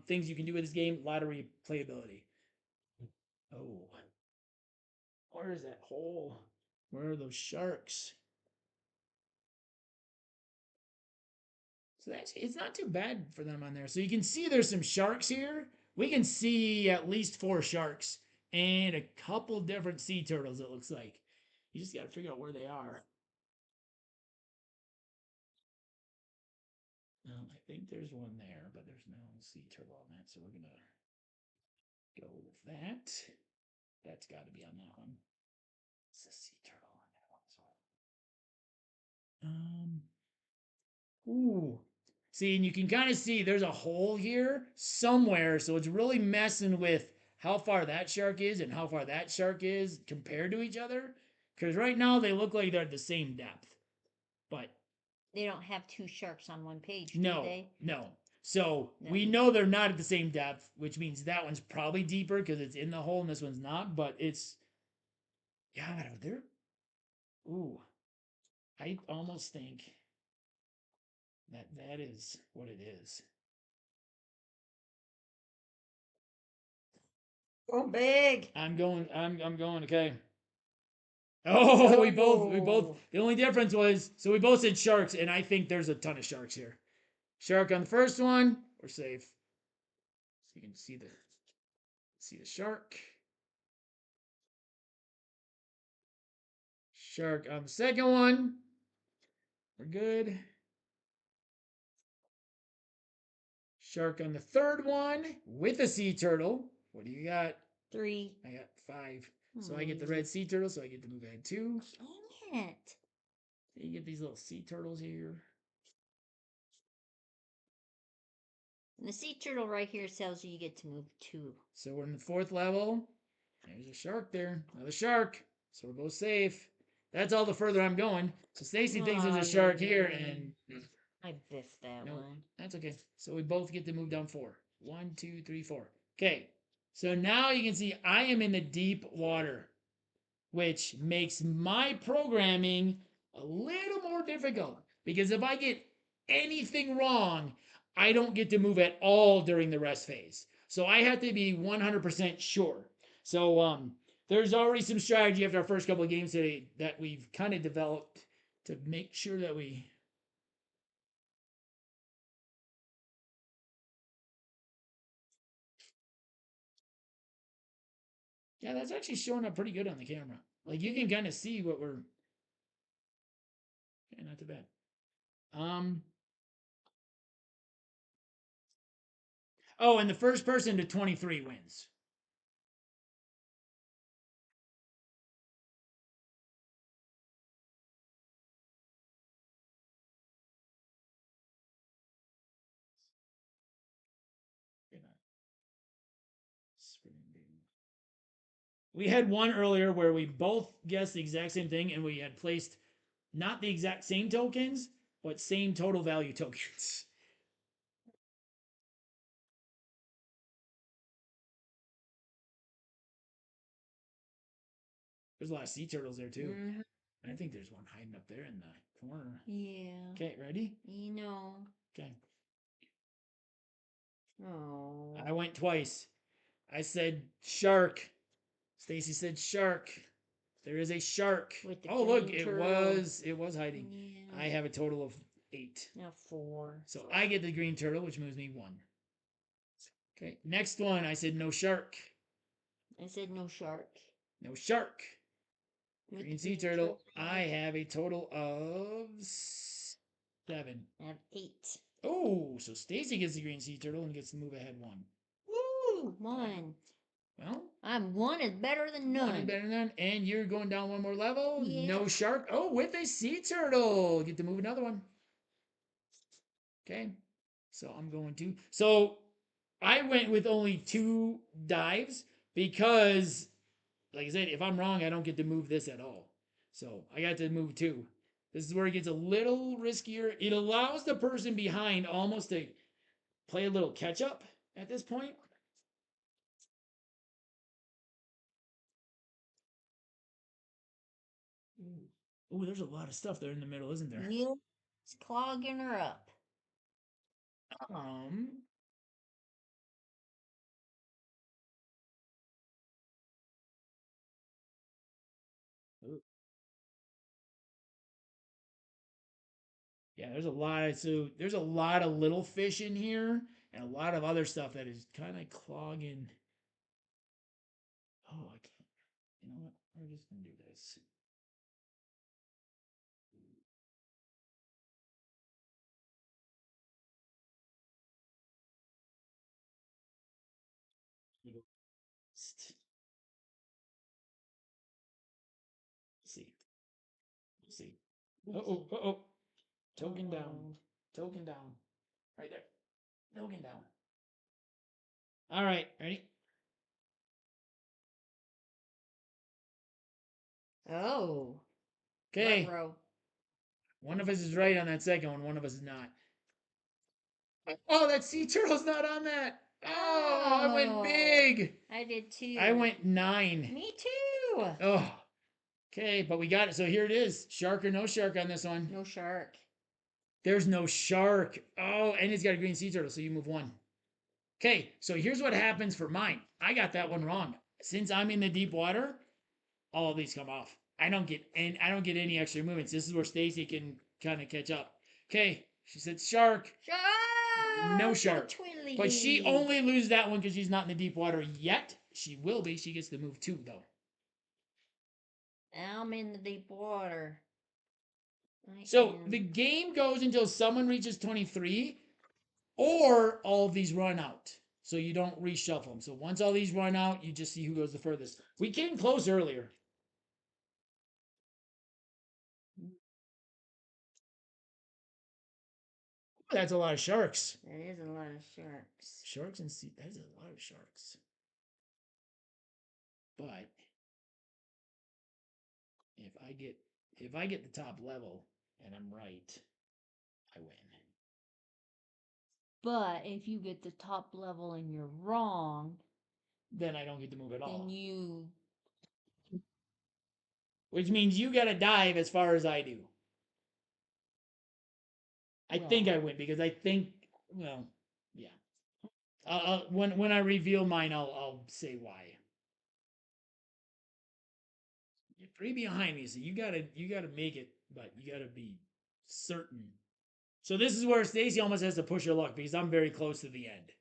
things you can do with this game. A lot of replayability. Oh, where is that hole? Where are those sharks? So that's, it's not too bad for them on there. So you can see there's some sharks here. We can see at least 4 sharks and a couple different sea turtles, it looks like. You just got to figure out where they are. I think there's one there, but there's no sea turtle on that. So we're going to go with that. That's got to be on that one. It's a sea turtle on that one. Ooh. See, and you can kind of see there's a hole here somewhere. So it's really messing with how far that shark is and how far that shark is compared to each other. Because right now they look like they're at the same depth. But They don't have 2 sharks on one page, do no, they? no. So No. we know they're not at the same depth, which means that one's probably deeper because it's in the hole and this one's not. But it's, yeah, they're, ooh. I almost think that is what it is. Oh, big. I'm going, okay. Oh, we both. The only difference was, so we both said sharks, and I think there's a ton of sharks here. Shark on the first one, we're safe. So you can see the shark. Shark on the second one, we're good. Shark on the third one with a sea turtle. What do you got? 3. I got 5. So I get the red sea turtle, so I get to move ahead 2. Dang it. You get these little sea turtles here. And the sea turtle right here tells you get to move 2. So we're in the 4th level. There's a shark there. Another shark. So we're both safe. That's all the further I'm going. So Stacey thinks there's a shark here, and I biffed that no, one. that's okay. So we both get to move down 4. 1, 2, 3, 4. Okay. So now you can see I am in the deep water, which makes my programming a little more difficult because if I get anything wrong, I don't get to move at all during the rest phase. So I have to be 100% sure. So there's already some strategy after our first couple of games today that we've kind of developed to make sure that we. Yeah, that's actually showing up pretty good on the camera. Like you can kind of see what we're. Yeah, not too bad. Oh, and the first person to 23 wins. We had one earlier where we both guessed the exact same thing and we had placed not the exact same tokens, but same total value tokens. There's a lot of sea turtles there too. Mm-hmm. I think there's one hiding up there in the corner. Yeah. Okay, ready? You know. Okay. Oh. I went twice. I said shark. Stacey said shark. There is a shark. With the Oh, look, green it turtle. was hiding. Yeah. I have a total of 8. Now 4. So I get the green turtle, which moves me 1. Okay, next one. I said no shark. I said no shark. No shark. With Green the sea green turtle. I have a total of 7. I have 8. Oh, so Stacy gets the green sea turtle and gets to move ahead 1. Woo! 1. Well, I'm 1 is better than none. 1 is better than none. And you're going down 1 more level. Yeah. No shark. Oh, with a sea turtle. Get to move another one. Okay. So I'm going to. So I went with only 2 dives because, like I said, if I'm wrong, I don't get to move this at all. So I got to move 2. This is where it gets a little riskier. It allows the person behind almost to play a little catch up at this point. Oh, there's a lot of stuff there in the middle, isn't there? Yeah. It's clogging her up. Um. Ooh. Yeah, there's a lot of there's a lot of little fish in here and a lot of other stuff that is kind of clogging. Oh, I can't. You know what? We're just gonna do this. See. See. Uh-oh, uh-oh. Token down. Token down. Right there. Token down. All right, ready? Oh. Okay. Ruh-roh. One of us is right on that second one of us is not. Oh, that sea turtle's not on that. Oh, I went big. I did too. I went 9. Me too. Oh. Okay, but we got it. So here it is. Shark or no shark on this one? No shark. There's no shark. Oh, and it's got a green sea turtle, so you move 1. Okay, so here's what happens for mine. I got that one wrong. Since I'm in the deep water, all of these come off. I don't get any extra movements. This is where Stacy can kind of catch up. Okay, she said shark. Shark! No shark. Twilly. But she only loses that one because she's not in the deep water yet. She will be. She gets to move 2 though. I'm in the deep water. So the game goes until someone reaches 23 or all of these run out. So you don't reshuffle them. So once all these run out, you just see who goes the furthest. We came close earlier. That's a lot of sharks. That is a lot of sharks. Sharks and sea. That is a lot of sharks. But if I get the top level and I'm right, I win. But if you get the top level and you're wrong, then I don't get to move at all. then you. Which means you got to dive as far as I do. I think I win because I think, well, yeah. When I reveal mine, I'll say why. You're 3 behind me, so you gotta make it, but you gotta be certain. So this is where Stacy almost has to push her luck because I'm very close to the end.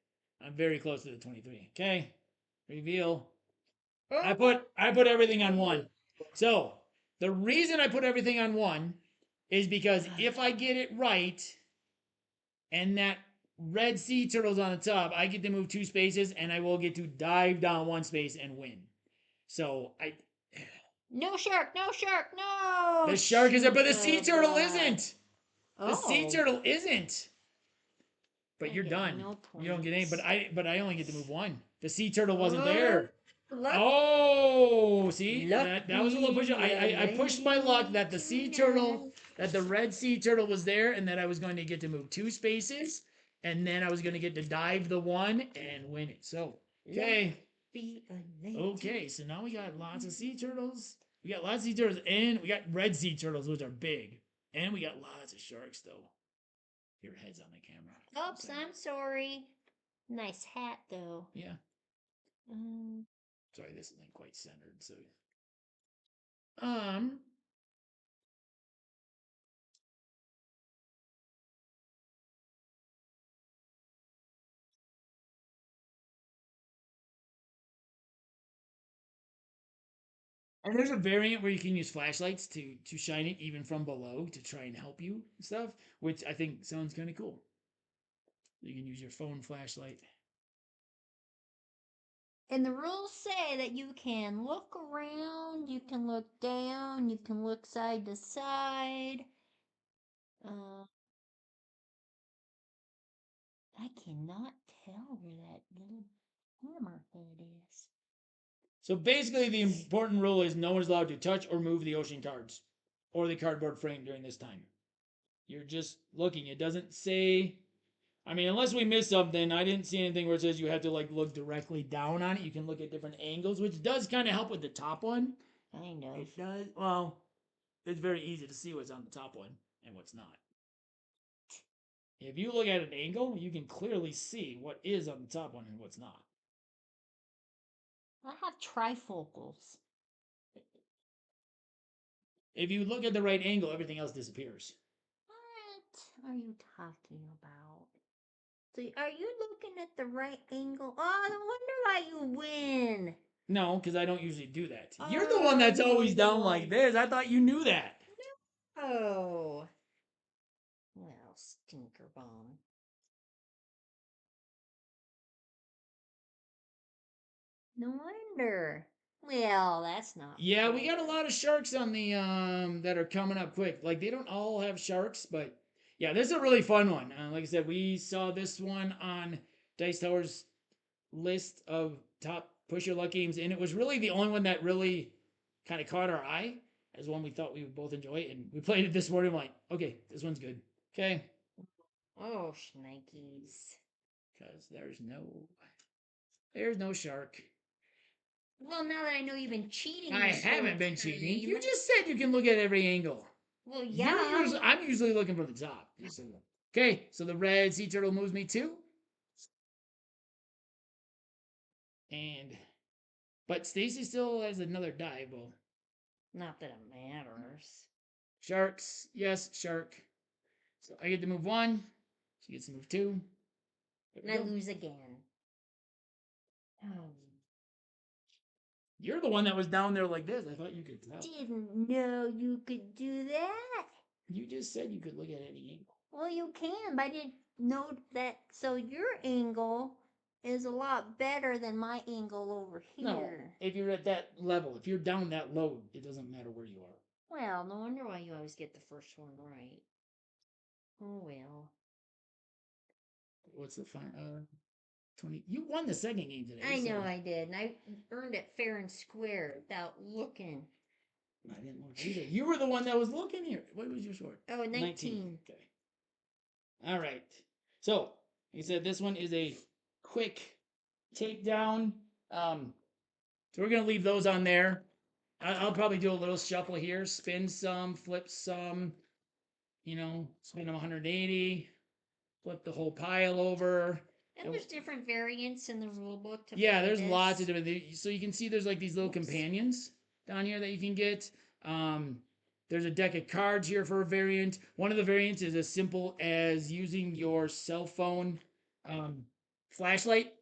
I'm very close to the 23. Okay, reveal. I put everything on 1. So the reason I put everything on 1 is because if I get it right, and that red sea turtle's on the top, I get to move 2 spaces, and I will get to dive down 1 space and win. So No shark, no shark, no. the shark is there, but the sea turtle isn't. The sea turtle isn't. But you're done. No you don't get any. points. But I only get to move 1. The sea turtle wasn't there. Luck. Oh, see that was a little push. I pushed my luck that the sea turtle, that the red sea turtle was there, and that I was going to get to move 2 spaces, and then I was going to get to dive the 1 and win it. So okay. Okay, so now we got lots of sea turtles. We got lots of sea turtles, and we got red sea turtles, which are big. And we got lots of sharks, though. Your head's on the camera. Oops, I'm sorry. Nice hat, though. Yeah. Sorry, this isn't quite centered, so Um, and there's a variant where you can use flashlights to shine it even from below to try and help you and stuff, which I think sounds kind of cool. You can use your phone flashlight. And the rules say that you can look around, you can look down, you can look side to side. I cannot tell where that little hammerhead is. So basically, the important rule is no one's allowed to touch or move the ocean cards or the cardboard frame during this time. You're just looking. It doesn't say. I mean, unless we missed something, I didn't see anything where it says you have to like look directly down on it. You can look at different angles, which does kind of help with the top one. Kind of. It does. Well, it's very easy to see what's on the top one and what's not. If you look at an angle, you can clearly see what is on the top one and what's not. I have trifocals. If you look at the right angle, everything else disappears. What are you talking about? So are you looking at the right angle? Oh, no wonder why you win. No, because I don't usually do that. You're the one that's always down like this. I thought you knew that. Oh. Well, stinker bomb. No wonder. Well, that's not Yeah, we fair. got a lot of sharks on the that are coming up quick. Like they don't all have sharks, but yeah, this is a really fun one. Like I said, we saw this one on Dice Tower's list of top push your luck games, and it was really the only one that really kind of caught our eye as one we thought we would both enjoy. And we played it this morning. I'm like, okay, this one's good. Okay, Oh, shnikes. because there's no shark. Well, now that I know you've been cheating, I this haven't whole been cheating. time. You just said you can look at every angle. Well, yeah. I'm usually looking from the top. Okay, so the red sea turtle moves me too. And but Stacy still has another dive. Well, Not that it matters. sharks, yes, shark. So I get to move one. She gets to move two. And I lose again. Oh. You're the one that was down there like this. I thought you could tell. Didn't know you could do that. You just said you could look at any angle. Well, you can, but I didn't know that. So your angle is a lot better than my angle over here. No, if you're at that level, if you're down that low, it doesn't matter where you are. Well, no wonder why you always get the first one right. Oh well. What's the fine? 20. You won the second game today. I know so. I did, and I earned it fair and square without looking. I didn't look either. You were the one that was looking here. What was your score? Oh, 19. Okay. All right. So, like I said, this one is a quick takedown. So we're gonna leave those on there. I'll probably do a little shuffle here, spin some, flip some. You know, spin them 180, flip the whole pile over. And there's different variants in the rule book. Yeah, there's lots of different. So you can see there's like these little companions down here that you can get. There's a deck of cards here for a variant. One of the variants is as simple as using your cell phone flashlight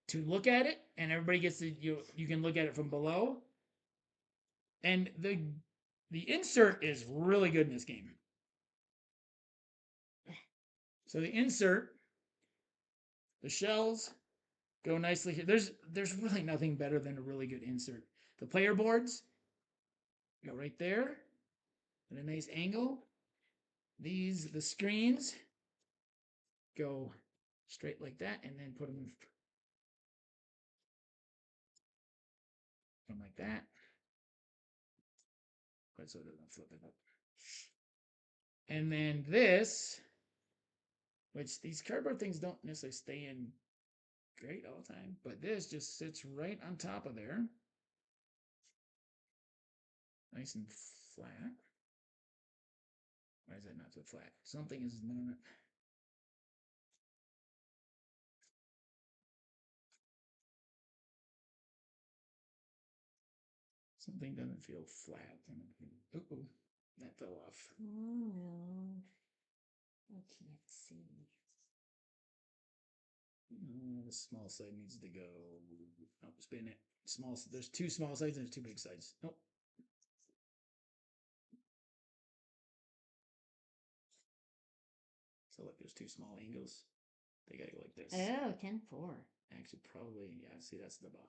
to look at it, and everybody gets to you can look at it from below. And the insert is really good in this game. So the insert, the shells go nicely here. There's really nothing better than a really good insert. The player boards go right there at a nice angle. The screens go straight like that, and then put them like that. So it doesn't flip it up. And then this, which these cardboard things don't necessarily stay in great all the time, but this just sits right on top of there. Nice and flat. Why is that not so flat? Something is not. Something doesn't feel flat. Uh-oh, that fell off. Oh no. I can't see. The small side needs to go. Oh, spin it. Small. There's two small sides and there's two big sides. Nope. So look, there's two small angles. They gotta go like this. Oh, 10-4. Actually, probably, yeah. See, that's the bottom.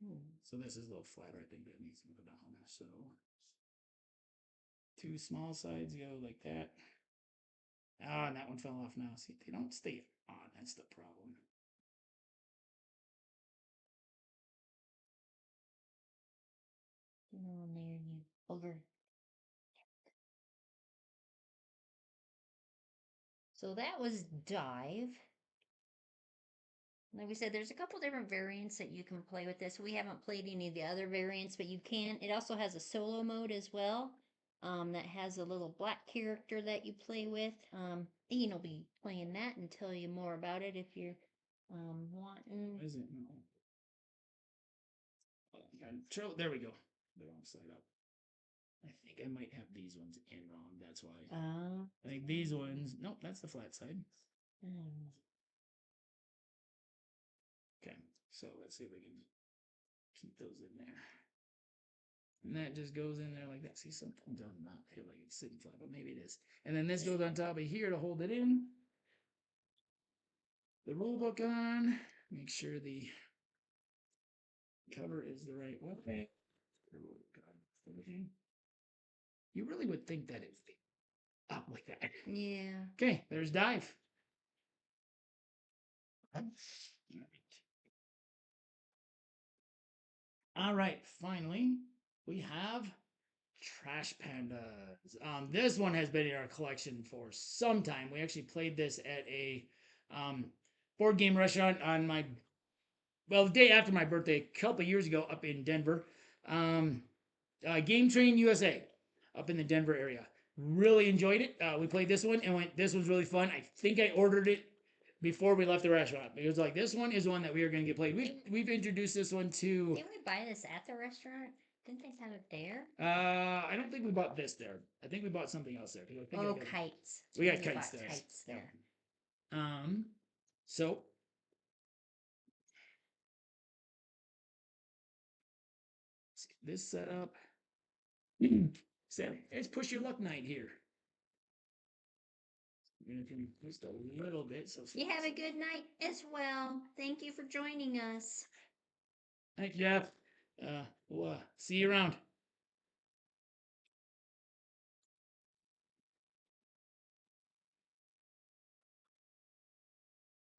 Hmm. So this is a little flatter. I think that needs to go down. So two small sides go like that. Ah, and that one fell off now. See, they don't stay on. That's the problem. Get on there, you bugger. So that was Dive. Like we said, there's a couple different variants that you can play with this. We haven't played any of the other variants, but you can. It also has a solo mode as well. That has a little black character that you play with. Ian will be playing that and tell you more about it if you're wanting. What is it? No. Oh, there we go. The wrong side up. I think I might have these ones in wrong. That's why. I think these ones. Nope, that's the flat side. Okay, so let's see if we can keep those in there. And that just goes in there like that. See, something does not feel like it's sitting flat, but maybe it is. And then this goes on top of here to hold it in. The rule book on. Make sure the cover is the right way. You really would think that it'd be up like that. Yeah. Okay, there's Dive. All right, finally, we have Trash Pandas. This one has been in our collection for some time. We actually played this at a board game restaurant on the day after my birthday, a couple years ago up in Denver. Game Train USA up in the Denver area. Really enjoyed it. We played this one and went, this was really fun. I think I ordered it before we left the restaurant. It was like, this one is one that we are going to get played. We've introduced this one to... Didn't we buy this at the restaurant? Didn't they have it there? I don't think we bought this there. I think we bought something else there. Kites. We got kites there. Kites there. So this setup. So it's push your luck night here. I'm gonna do just a little bit. So you have a good night as well. Thank you for joining us. Thanks, Jeff. We'll see you around.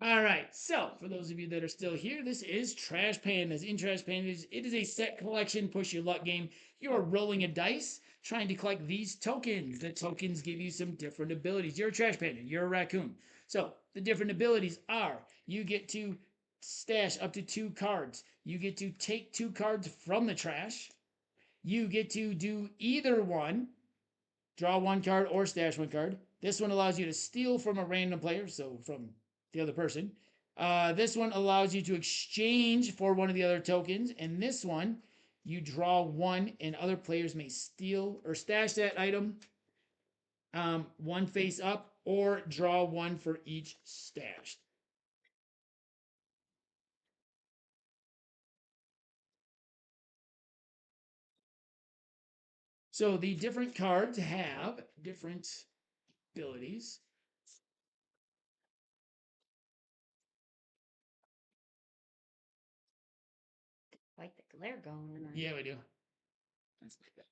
All right, so for those of you that are still here, this is Trash Pandas. In Trash Pandas, it is a set collection push your luck game. You are rolling a dice, trying to collect these tokens. The tokens give you some different abilities. You're a trash panda, you're a raccoon. So the different abilities are you get to stash up to 2 cards. You get to take 2 cards from the trash. You get to do either one, draw 1 card or stash 1 card. This one allows you to steal from a random player, so from the other person. This one allows you to exchange for one of the other tokens, and this one you draw 1 and other players may steal or stash that item 1 face up or draw 1 for each stashed. So the different cards have different abilities. Quite the glare going on. Yeah, we do. That's like that.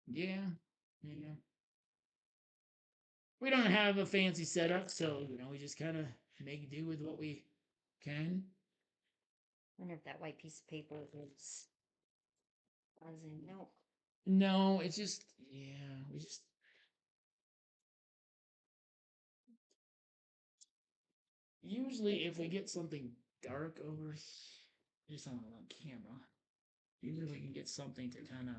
Yeah. We don't have a fancy setup, so we just kind of make do with what we can. I wonder if that white piece of paper is buzzing. Nope. No, it's just we just usually if we get something dark over just on camera, usually we can get something to kind of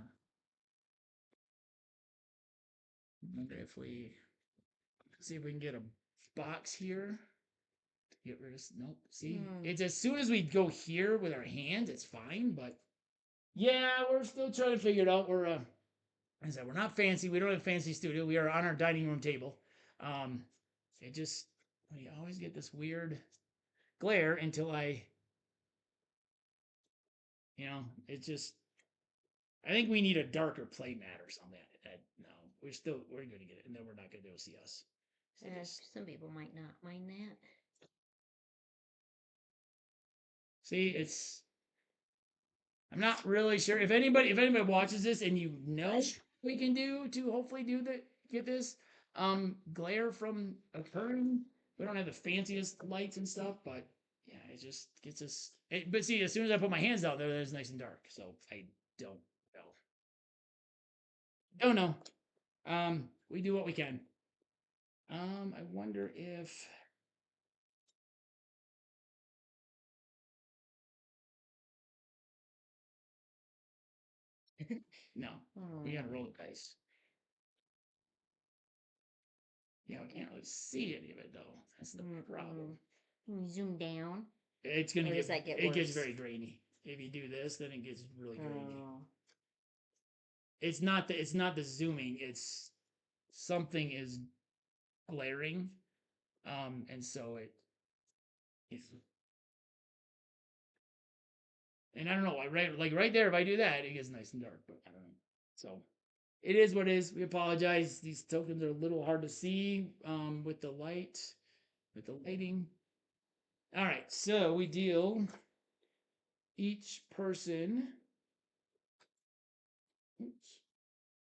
wonder if we see if we can get a box here Get rid of nope. See, Hmm. it's as soon as we go here with our hands, it's fine. But yeah, we're still trying to figure it out. We're as I said, we're not fancy. We don't have a fancy studio. We are on our dining room table. Um, it just we always get this weird glare until it just. I think we need a darker play mat or something. No, we're gonna get it, and then we're not gonna be able to see us. So Some people might not mind that. see, it's. I'm not really sure if anybody watches this and you know what we can do to hopefully get this glare from occurring. We don't have the fanciest lights and stuff, but yeah, it just gets us. But see, as soon as I put my hands out there, it's nice and dark. So I don't know. Don't know. We do what we can. I wonder if. No, we gotta roll the dice. Yeah, we can't really see any of it though. That's the problem. Can you zoom down? It's gonna Or does that get it gets worse? very grainy. If you do this, then it gets really grainy. Oh. It's not the zooming. It's something is glaring, and so it's and I don't know. Right there, if I do that, it gets nice and dark. But I don't know. So it is what it is. We apologize. These tokens are a little hard to see with the lighting. All right, so we deal each person. Oops.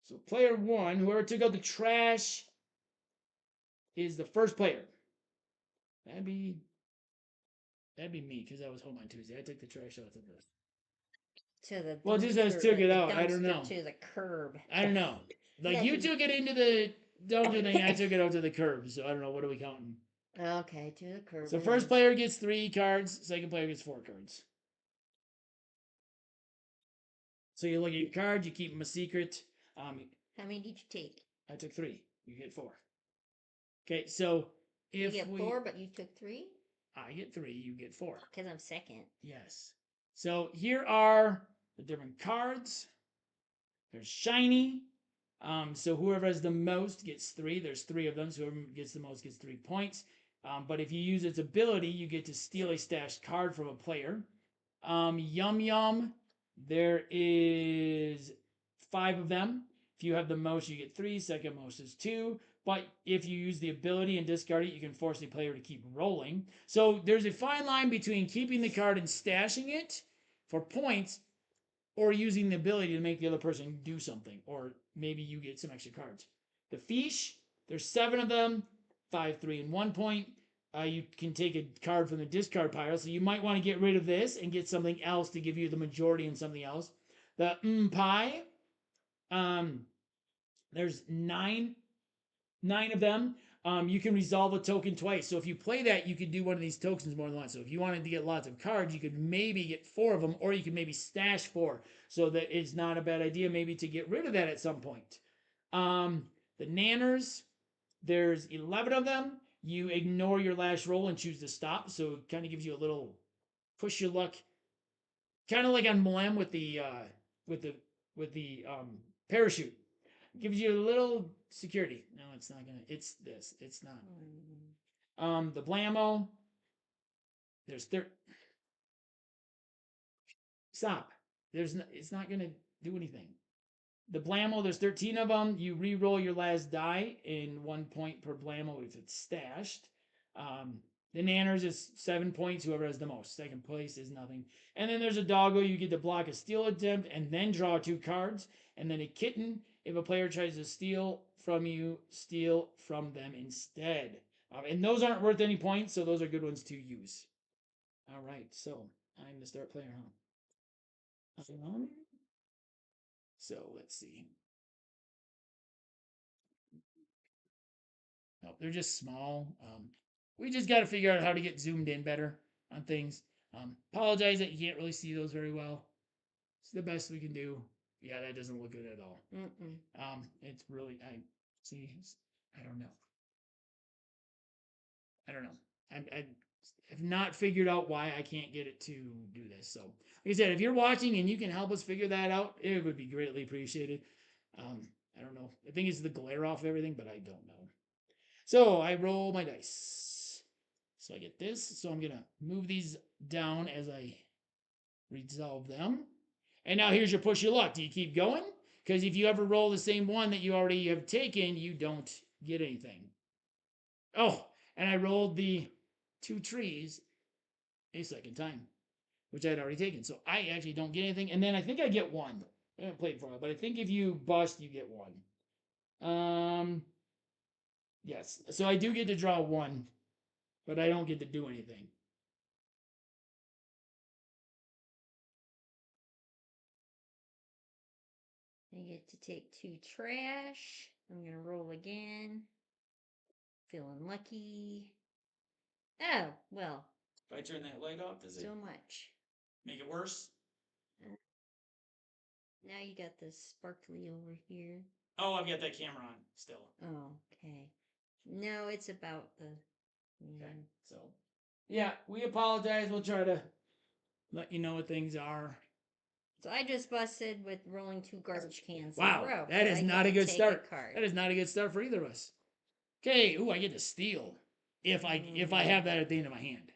So player one, whoever took out the trash, is the first player. That'd be me because I was home on Tuesday. I took the trash out of this. To the Well, just as took it out. I don't know. To the curb. I don't know. Like you took it into the dumpster thing, I took it out to the curb. So I don't know. What are we counting? Okay, to the curb. So first player gets 3 cards. Second player gets 4 cards. So you look at your cards. You keep them a secret. How many did you take? I took 3. You get 4. Okay, so if you get 4, but you took 3. I get 3. You get 4. Because I'm second. Yes. So here are the different cards. There's shiny. So whoever has the most gets 3. There's 3 of them. So whoever gets the most gets 3 points. But if you use its ability, you get to steal a stashed card from a player. Yum Yum. There is 5 of them. If you have the most, you get 3. Second most is 2. But if you use the ability and discard it, you can force the player to keep rolling. So there's a fine line between keeping the card and stashing it for points, or using the ability to make the other person do something, or maybe you get some extra cards. The fish, there's 7 of them, 5, 3, and 1 point. You can take a card from the discard pile, so you might want to get rid of this and get something else to give you the majority in something else. The pie, there's 9 of them. You can resolve a token twice. So if you play that, you could do one of these tokens more than once. So if you wanted to get lots of cards, you could maybe get 4 of them, or you could maybe stash 4. So that it's not a bad idea maybe to get rid of that at some point. The nanners, there's 11 of them. You ignore your last roll and choose to stop. So it kind of gives you a little push your luck, kind of like on MLEM with the parachute. Gives you a little security. No, it's not gonna. It's this. It's not. The blammo. There's Stop. It's not gonna do anything. The blammo. There's 13 of them. You re-roll your last die in 1 point per blammo if it's stashed. The nanners is 7 points. Whoever has the most. Second place is nothing. And then there's a doggo. You get to block a steal attempt and then draw 2 cards. And then a kitten. If a player tries to steal from you, steal from them instead. And those aren't worth any points, so those are good ones to use. All right, so I'm the start player, huh? So let's see. No, they're just small. We just got to figure out how to get zoomed in better on things. Apologize that you can't really see those very well. It's the best we can do. Yeah, that doesn't look good at all. It's really I see. I don't know. I don't know. have not figured out why I can't get it to do this. So, like I said, if you're watching and you can help us figure that out, it would be greatly appreciated. I don't know. I think it's the glare off everything, but I don't know. So I roll my dice. So I get this. So I'm going to move these down as I resolve them. And now here's your push your luck. Do you keep going? Because if you ever roll the same one that you already have taken, you don't get anything. Oh, and I rolled the 2 trees a second time, which I had already taken. So I actually don't get anything. And then I think I get 1. I haven't played for a while, but I think if you bust, you get 1. Yes. So I do get to draw 1, but I don't get to do anything. I get to take 2 trash. I'm going to roll again. Feeling lucky. Oh, well. If I turn that light off, does it So much. make it worse? Now you got this sparkly over here. Oh, I've got that camera on still. Oh, okay. No, it's about the... Okay, so yeah, we apologize. We'll try to let you know what things are. So I just busted with rolling 2 garbage cans Wow, in a row. that so is I not get a to good take start. card. That is not a good start for either of us. Okay, ooh, I get to steal if I have that at the end of my hand.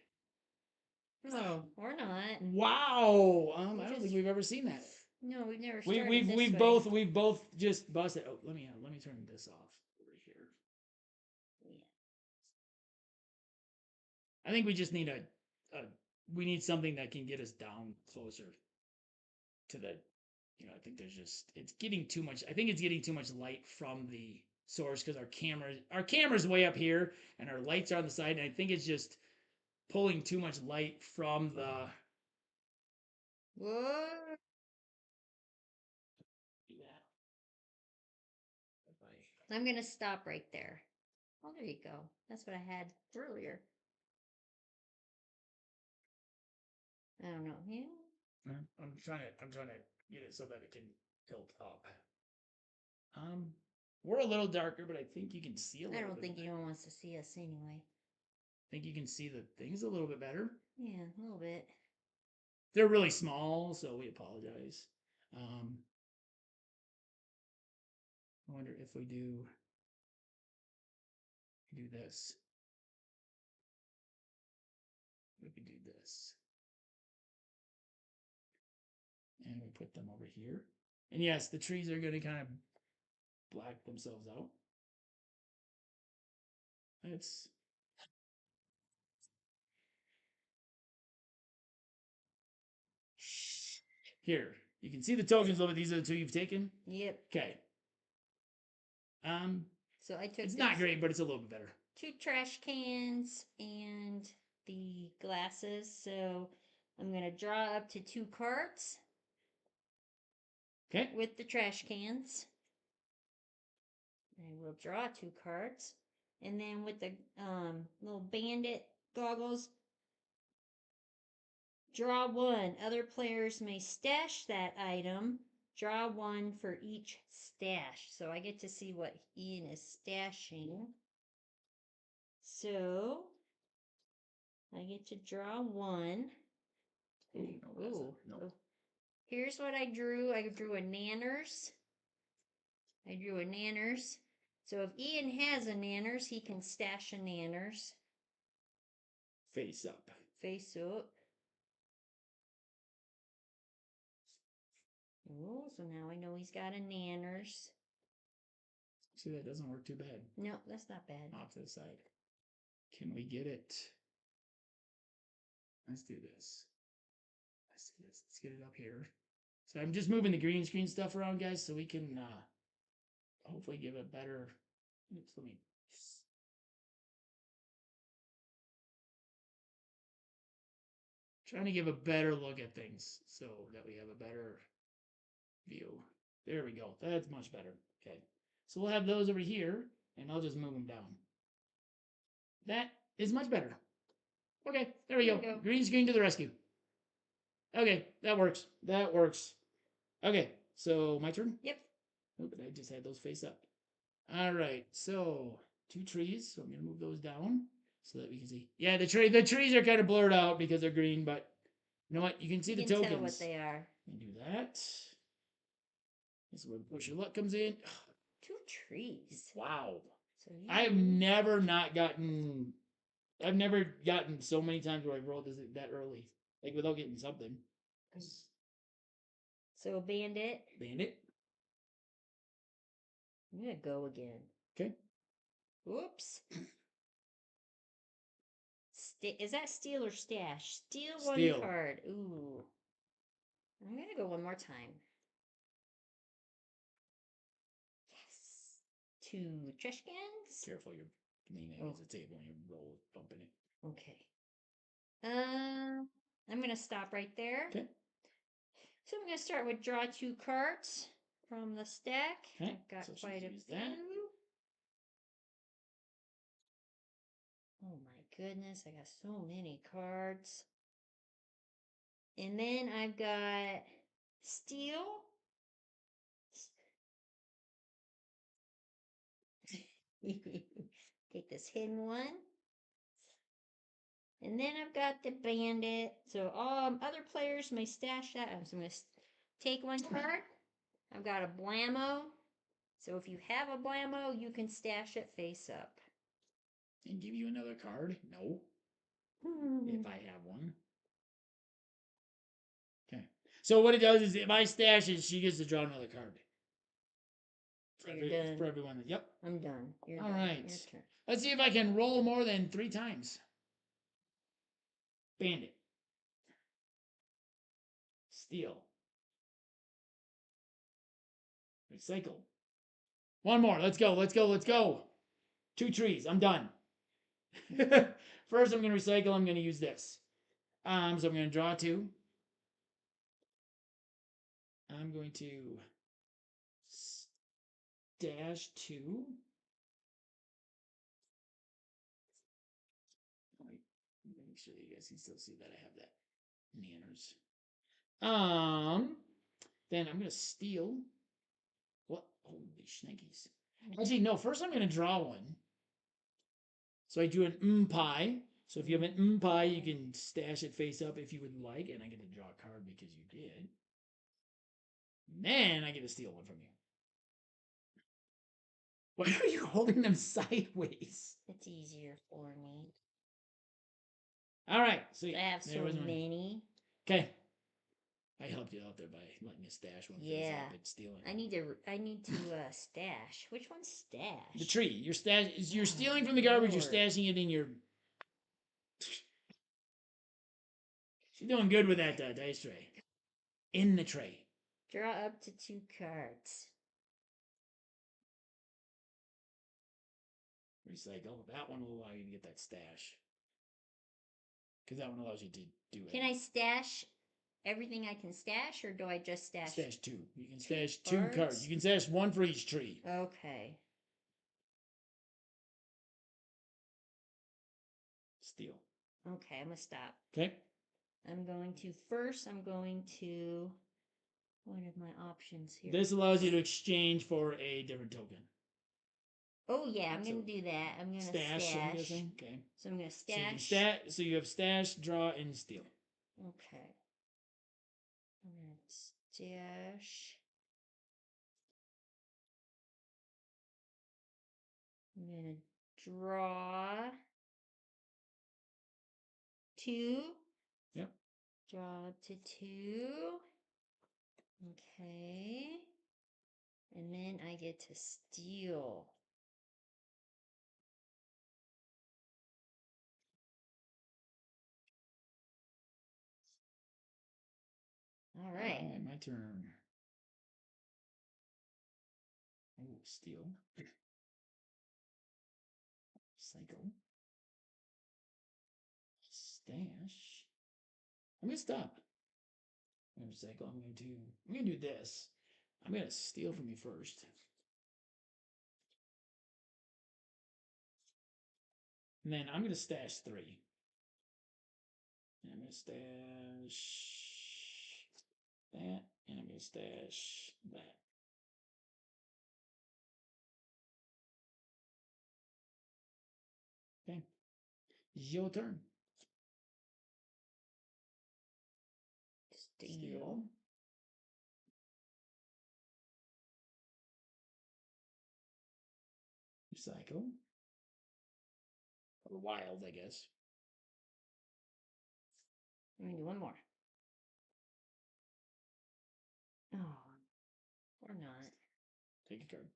No, or not. Wow, I don't think we've ever seen that. No, we've never started We've this way. we've both just busted. Oh, let me turn this off over here. Yeah. I think we just need we need something that can get us down closer to the, I think it's getting too much. I think it's getting too much light from the source because our camera's way up here and our lights are on the side, and I think it's just pulling too much light from the. What? I'm going to stop right there. Oh, there you go. That's what I had earlier. I don't know. Yeah. I'm trying to get it so that it can tilt up. We're a little darker, but I think you can see a little. I don't think anyone wants to see us anyway. I think you can see the things a little bit better. Yeah, a little bit. They're really small, so we apologize. I wonder if we do this. We could do this. And we put them over here. And yes, the trees are going to kind of black themselves out. It's here. You can see the tokens over. These are the 2 you've taken. Yep. Okay. So I took. It's not great, but it's a little bit better. 2 trash cans and the glasses. So I'm going to draw up to 2 cards. Okay. With the trash cans. I will draw 2 cards. And then with the little bandit goggles, draw 1. Other players may stash that item. Draw 1 for each stash. So I get to see what Ian is stashing. So I get to draw 1. Ooh. No. Here's what I drew. I drew a nanners. So if Ian has a nanners, he can stash a nanners. Face up. Face up. Oh, so now I know he's got a nanners. See, that doesn't work too bad. No, that's not bad. Off to the side. Can we get it? Let's do this. Let's get it up here. So I'm just moving the green screen stuff around, guys, so we can hopefully give a better. Oops, let me. Trying to give a better look at things so that we have a better view. There we go. That's much better. Okay. So we'll have those over here, and I'll just move them down. That is much better. Okay, there we go. Green screen to the rescue. Okay, that works. That works. Okay, so my turn? Yep. Oh, but I just had those face up. All right, so 2 trees. So I'm going to move those down. so that we can see. Yeah, the trees are kind of blurred out because they're green, but you know what? You can see You the can tokens. tell what they are. And do that. This is where push your luck comes in. 2 trees. Wow. So I've never gotten so many times where I rolled this that early, like without getting something. So bandit. Bandit. I'm gonna go again. Okay. Whoops. Is that steal or stash? Steal Steal. 1 card. Ooh. I'm gonna go one more time. Yes. 2 trash cans. Careful, you're leaning against the table and you roll bumping it. Okay. I'm gonna stop right there. Okay. So I'm gonna start with draw 2 cards from the stack. Okay. I've got So quite a use few. that. Oh my goodness, I got so many cards. And then I've got steel. Take this hidden one. And then I've got the bandit. So other players may stash that. So I'm going to take 1 card. I've got a blammo. So if you have a blammo, you can stash it face up. And give you another card? No. If I have one. Okay. So what it does is if I stash it, she gets to draw another card. For everyone. Yep. I'm done. You're All done. right. Your turn. Let's see if I can roll more than 3 times. Bandit. Steal. Recycle. 1 more. Let's go. Let's go. Let's go. 2 trees. I'm done. First, I'm going to recycle. I'm going to use this. So I'm going to draw 2. I'm going to stash 2. Wait, make sure you guys can still see that I have that manners. Then I'm going to steal. What? Holy shnikes. Actually, no. First, I'm going to draw 1. So I do an pie. So if you have an pie, you can stash it face up if you would like. And I get to draw a card because you did. Then I get to steal 1 from you. Why are you holding them sideways? It's easier for me. All right. So I have so many. Okay. I helped you out there by letting you stash 1 face up and stealing. I need to stash. Which one's stash? The tree. You're stealing from the garbage. Lord. You're stashing it in your. She's doing good with that dice tray. In the tray. Draw up to 2 cards. Recycle. That one will allow you to get that stash. Because that one allows you to do it. Can I stash everything I can stash, or do I just stash? Stash 2. You can stash 2 cards. You can stash 1 for each tree. Okay. Steal. Okay, I'm going to stop. Okay. I'm going to, what are my options here? This allows you to exchange for a different token. Oh, yeah, I'm going to do that. I'm going to stash. Okay. So I'm going to stash. So you have stash, draw, and steal. Okay. I'm going to stash. I'm going to draw 2. Yep. Draw to 2. Okay. And then I get to steal. All right. All right, my turn. Oh, steal. Cycle. Stash. I'm gonna stop. I'm gonna cycle. I'm gonna do this. I'm gonna steal from you first. And then I'm gonna stash 3. And I'm gonna stash that, and I'm gonna stash that. Okay. Your turn. Steal. Recycle. Or wild, I guess. I'm gonna do one more. Oh, or not. Take a card.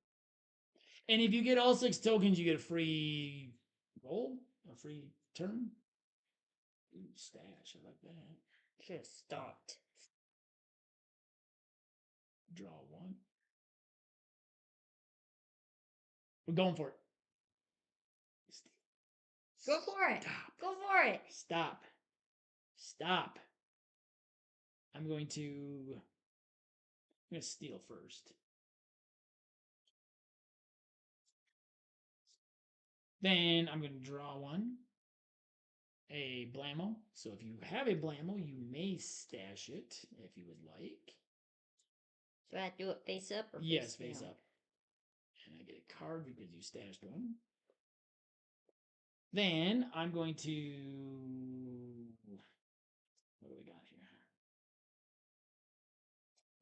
And if you get all 6 tokens, you get a free roll, a free turn. Ooh, stash, I like that. Should have stopped. Draw 1. We're going for it. Go for it. Stop. Go for it. Stop. Stop. I'm going to steal first. Then I'm going to draw 1. A Blammo. So if you have a Blammo, you may stash it if you would like. Do I have to do it face up or Yes, face face down? up. And I get a card because you stashed 1. Then I'm going to... What do we got here?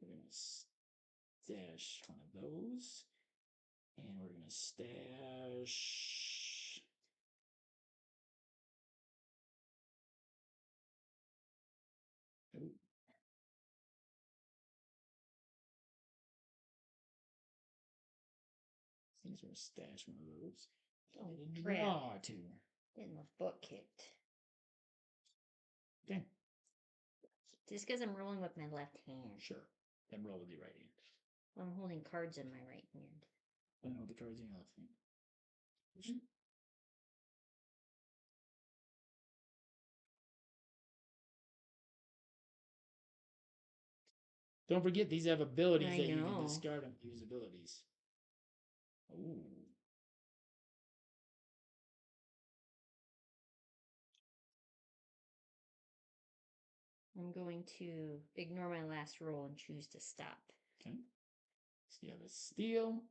We're going to stash one of those. And we're going to stash... Ooh. Things are stash one of those. Oh, And crap. draw 2. Getting my butt kicked. Okay. Just because I'm rolling with my left hand. Sure. Then roll with your right hand. I'm holding cards in my right hand. I know the cards in your left hand. Don't forget, these have abilities I that you can know. discard and use abilities. Ooh. I'm going to ignore my last roll and choose to stop. Okay. So you have a steal.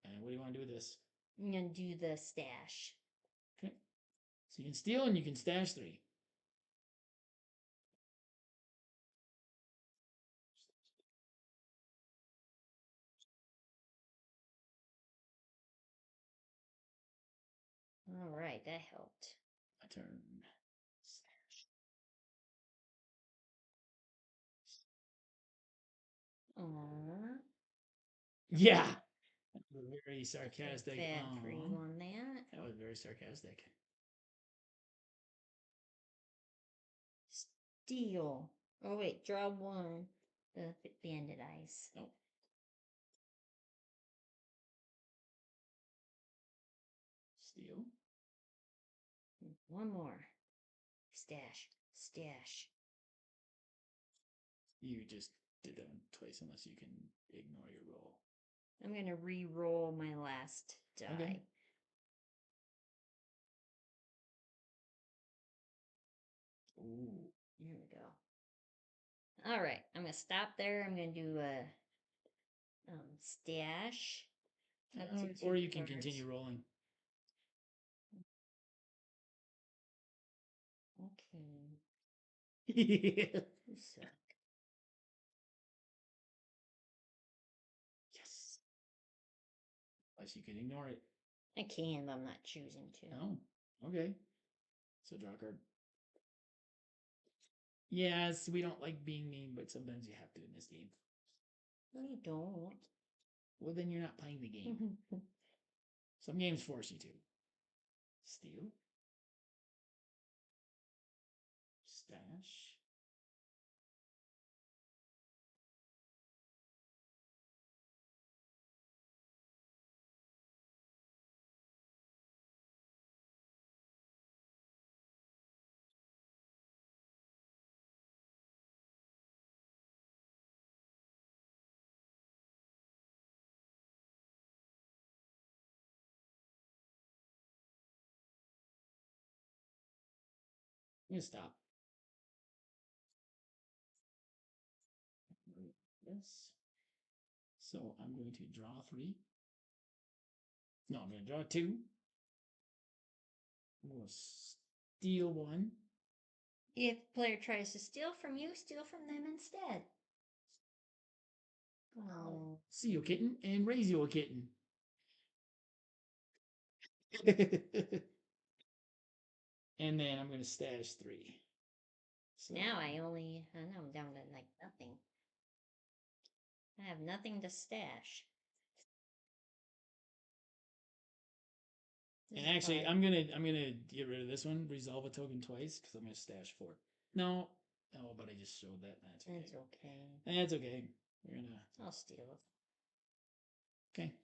And what do you want to do with this? I'm going to do the stash. Okay. So you can steal and you can stash 3. All right, that helped. My turn. Stash. Aww. Yeah. That was very sarcastic. Bad Aw. for you on that. That was very sarcastic. Steal. Oh, wait, draw 1. The bandit eyes. Oh. Steal. 1 more. Stash. Stash. You just did that one twice unless you can ignore your roll. I'm going to re-roll my last die. Okay. Ooh. Here we go. All right, I'm going to stop there. I'm going to do a stash. Up to Or 2 you can cards. continue rolling. Okay. Yes. You suck. Unless you can ignore it. I can, but I'm not choosing to. Oh, okay. So draw a card. Yes, we don't like being mean, but sometimes you have to in this game. No, you don't. Well, then you're not playing the game. Some games force you to. Steal. Stash. I'm gonna stop. This. So I'm going to draw 3. No, I'm going to draw 2. I'm going to steal one. If player tries to steal from you, steal from them instead. Oh. See you, kitten, and raise you a kitten. And then I'm going to stash 3. So Now I know I'm down to like nothing. I have nothing to stash. This And is actually, hard. I'm gonna get rid of this one. Resolve a token twice because I'm gonna stash 4. No, but I just showed that. That's okay. That's okay. That's okay. We're gonna. I'll steal it. Okay.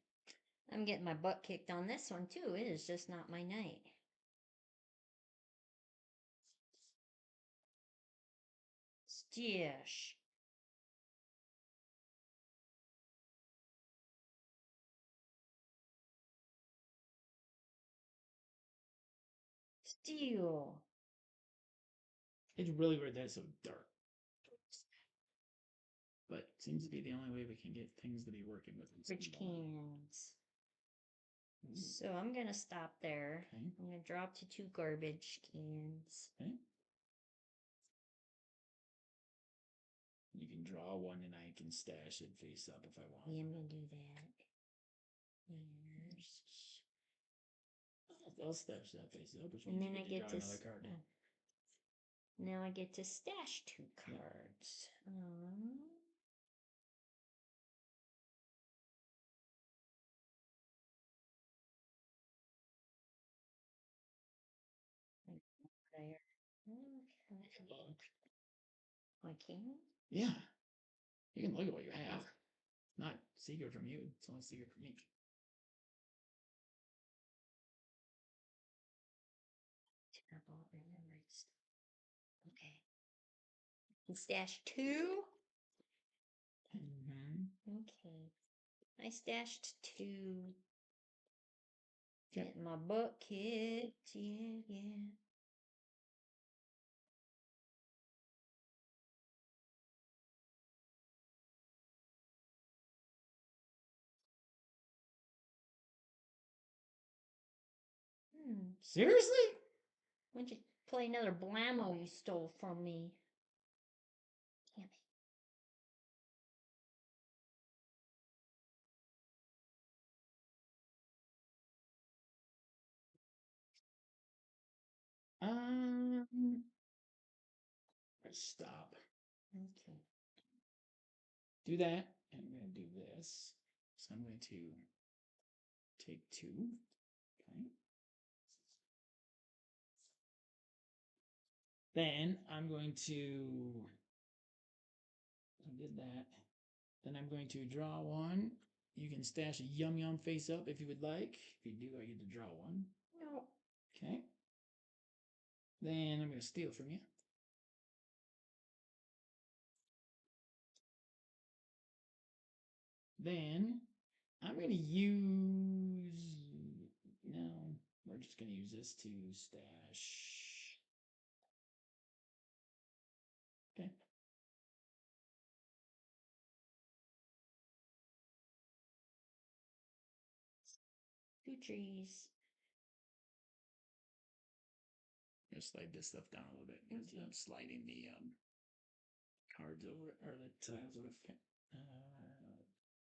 I'm getting my butt kicked on this one too. It is just not my night. Stash. Steal. It's really weird that it's so dark. But it seems to be the only way we can get things to be working with. Rich cans. Ooh. So I'm gonna stop there. Okay. I'm gonna drop to 2 garbage cans. Okay. You can draw one and I can stash it face up if I want. Yeah, I'm gonna do that. Here's. I'll stash that face up, which And means then you I get get to to draw another card. now I get to stash 2 cards. There. Okay. I can. Yeah. You can look at what you have. Not secret from you. It's only secret from me. Terrible remembering stuff. Okay. And stash 2. Okay. I stashed 2. Okay. Get my butt kicked. Yeah, yeah. Seriously? Why don't you play another blammo you stole from me? Damn it. Let's stop. Okay. Do that. And I'm going to do this. So I'm going to take 2. Okay. Then I'm going to. I did that. Then I'm going to draw 1. You can stash a yum yum face up if you would like. If you do, I get to draw 1. No. Okay. Then I'm going to steal from you. Then I'm going to use. No, we're just going to use this to stash. Okay. Two trees. I'm going to slide this stuff down a little bit because I'm sliding the cards over, or the tiles over. Okay.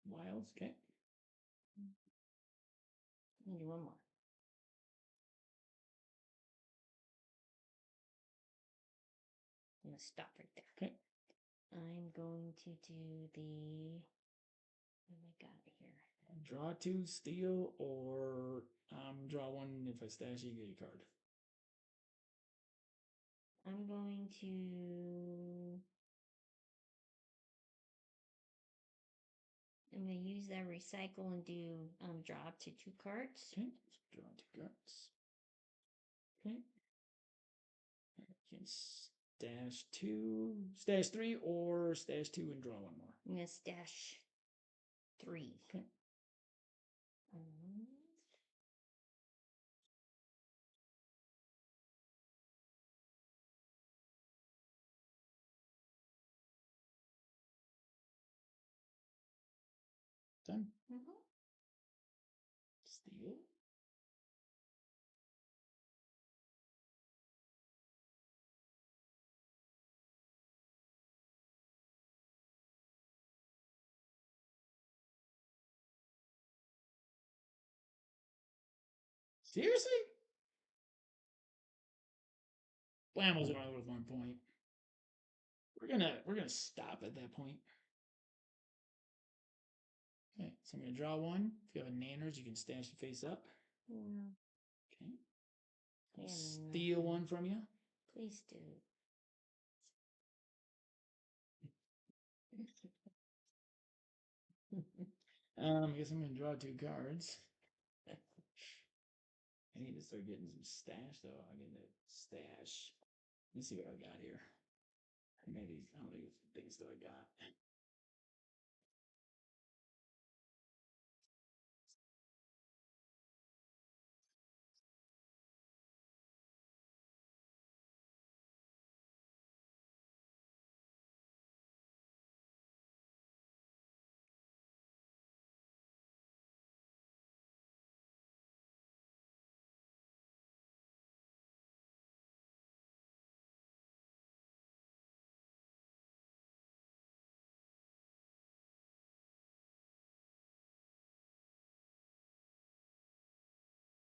Wilds, okay. I'll do one more. I'm gonna stop right there. Okay. I'm going to do the. What have I got here? Draw 2, steal, or draw 1. If I stash, you get a card. I'm going to. I'm going to use that recycle and do draw up to 2 cards. Okay, draw 2 cards. Okay. You can stash 2, stash 3, or stash 2 and draw 1 more. I'm going to stash 3. Okay. Done. Steal. Seriously? Blammo's only worth 1 point. We're gonna stop at that point. Okay, so I'm gonna draw one. If you have a nanners, you can stash it face up. Yeah. Okay. I'll Yeah, steal one from you. Please do. I guess I'm gonna draw 2 cards. I need to start getting some stash though. I'm gonna stash. Let's see what I got here. Maybe how many things do I got?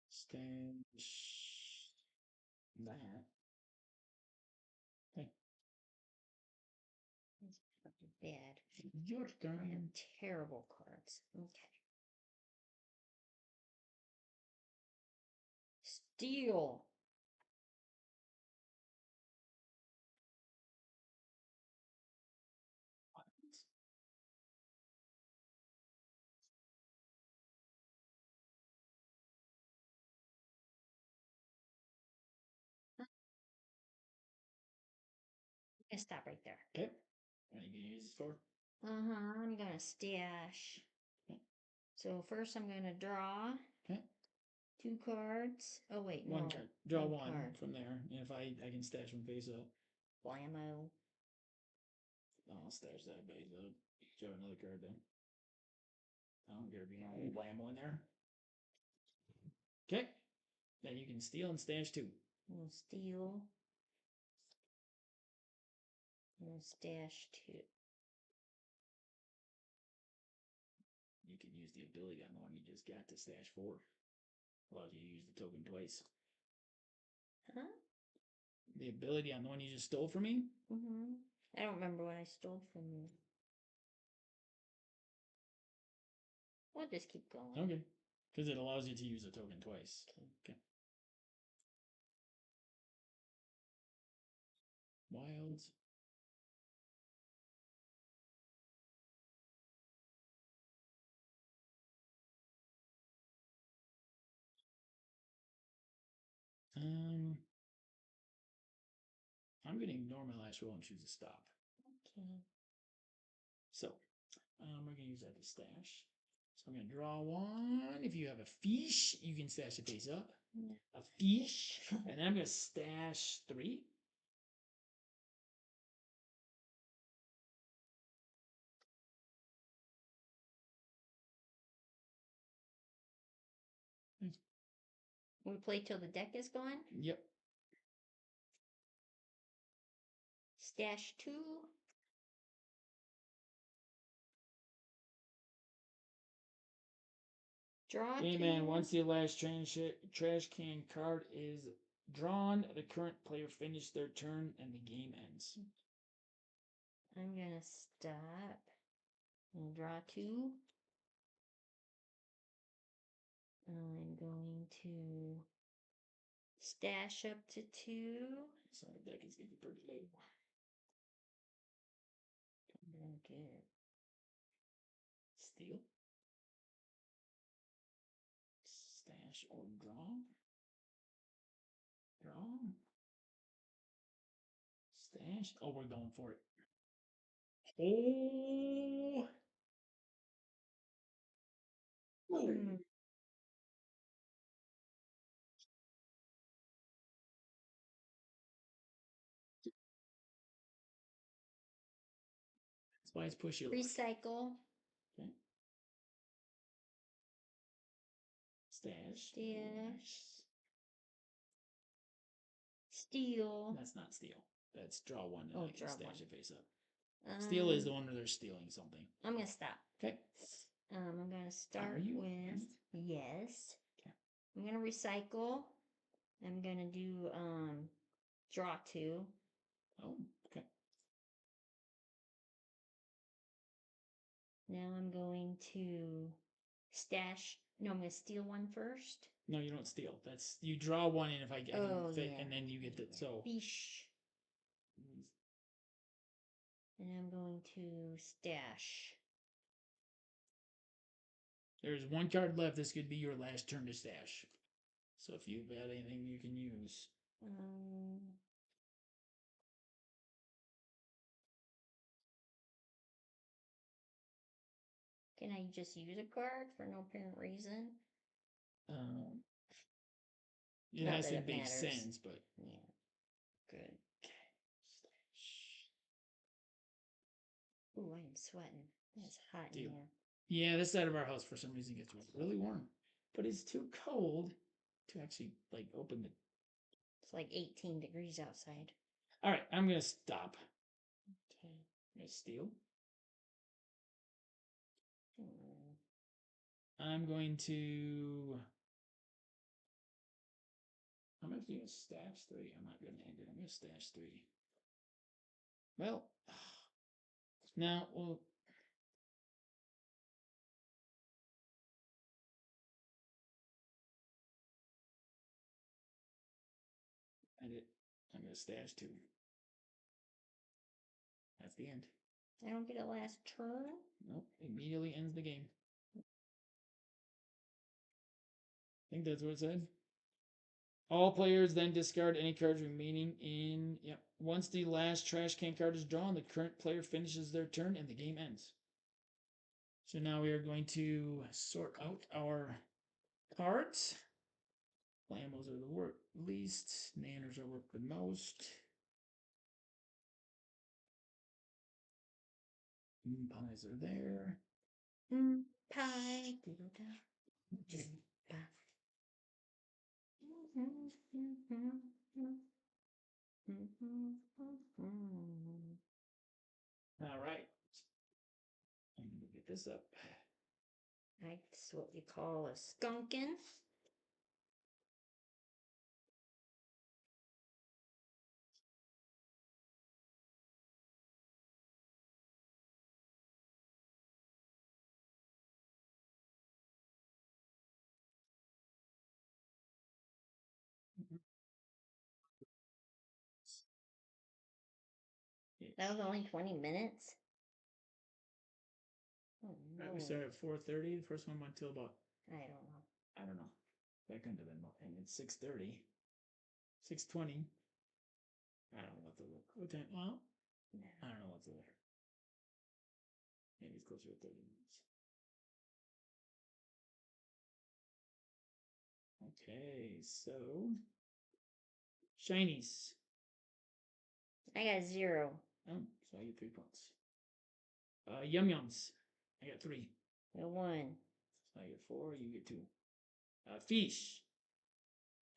Stash that. Okay. That's fucking bad. Your I turn. have terrible cards. Okay. Steal. I'm gonna stop right there. Okay. What are you gonna use this for? I'm gonna stash. Okay. So first I'm gonna draw. Okay. 2 cards. Oh wait, no. 1 card. Draw one one card. from there. And if I can stash one face up. Blammo. I'll stash that face up. Draw another card then. I don't care if you know blammo in there. Okay. Then you can steal and stash 2. We'll steal. We'll stash 2. You can use the ability on the one you just got to stash 4. Allows you to use the token twice. Huh? The ability on the one you just stole from me? I don't remember what I stole from you. We'll just keep going. Okay. Because it allows you to use a token twice. Okay. Wilds. I'm going to ignore my last roll and choose a stop. Okay. So, we're going to use that to stash. So I'm going to draw 1. If you have a fish, you can stash it face up. Yeah. A fish. And then I'm going to stash 3. We play till the deck is gone. Yep. Stash 2. Draw 2. Amen. Once the last trash can card is drawn, the current player finishes their turn and the game ends. I'm gonna stop and draw 2. I'm going to stash up to 2. So the deck is going to be pretty low. Okay. Steal. Stash or draw. Draw. Stash. Oh, we're going for it. Oh. Mm. That's why it's pushy. Recycle. Okay. Stash. Stash. Steal. That's not steal. That's draw 1 and Oh, I can draw stash 1. it face up. Steal is the Um, one where they're stealing something. I'm gonna stop. Okay. I'm gonna start Are you? with yes. Okay. I'm gonna recycle. I'm gonna do draw 2. Oh, okay. Now I'm going to stash. No, I'm gonna steal one first. No, you don't steal. That's you draw one, and if I Oh, don't fit, yeah. and then you get the so. Beesh. And I'm going to stash. There's one card left. This could be your last turn to stash. So if you've got anything you can use. Can I just use a card for no apparent reason? It Not has that to it make matters. sense, but Yeah. Good. Ooh, I am sweating. It's hot in Deal. here. Yeah, this side of our house for some reason gets really warm, but it's too cold to actually like open the. It's like 18 degrees outside. All right, I'm gonna stop. Okay. I'm gonna steal. Hmm. I'm going to. I'm actually gonna stash 3. I'm not gonna end it. I'm gonna stash 3. Well, now well. I did. I'm gonna stash 2. That's the end. I don't get a last turn. Nope. Immediately ends the game. I think that's what it said. All players then discard any cards remaining in. Yep. Once the last trash can card is drawn, the current player finishes their turn and the game ends. So now we are going to sort out our cards. Lambos are the work least. Nanners are work the most. Pies are there. Pie. All right. I'm going to get this up. That's what we call a skunkin'. That was only 20 minutes. Oh, no. Right, we started at 4:30. The first one went till about. I don't know. That couldn't have been more. And it's 6:30. 6:20. I don't know what to look. What time? Well, I don't know what to look. Maybe it's closer to 30 minutes. Okay, so shinies. I got 0. Oh, so I get 3 points. Yum yums. I got 3. I got 1. So I get 4. You get 2. Fish.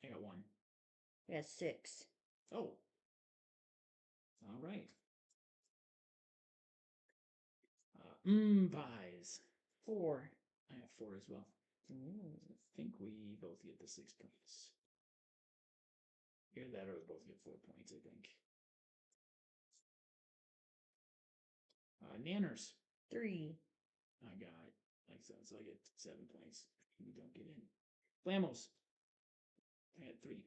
I got 1. I got 6. Oh. All right. Pies. 4. I have 4 as well. I think we both get the 6 points. Either that or we both get 4 points, I think. Nanners. 3. I got like so, I get 7 points. You don't get in. Flamos. I had 3.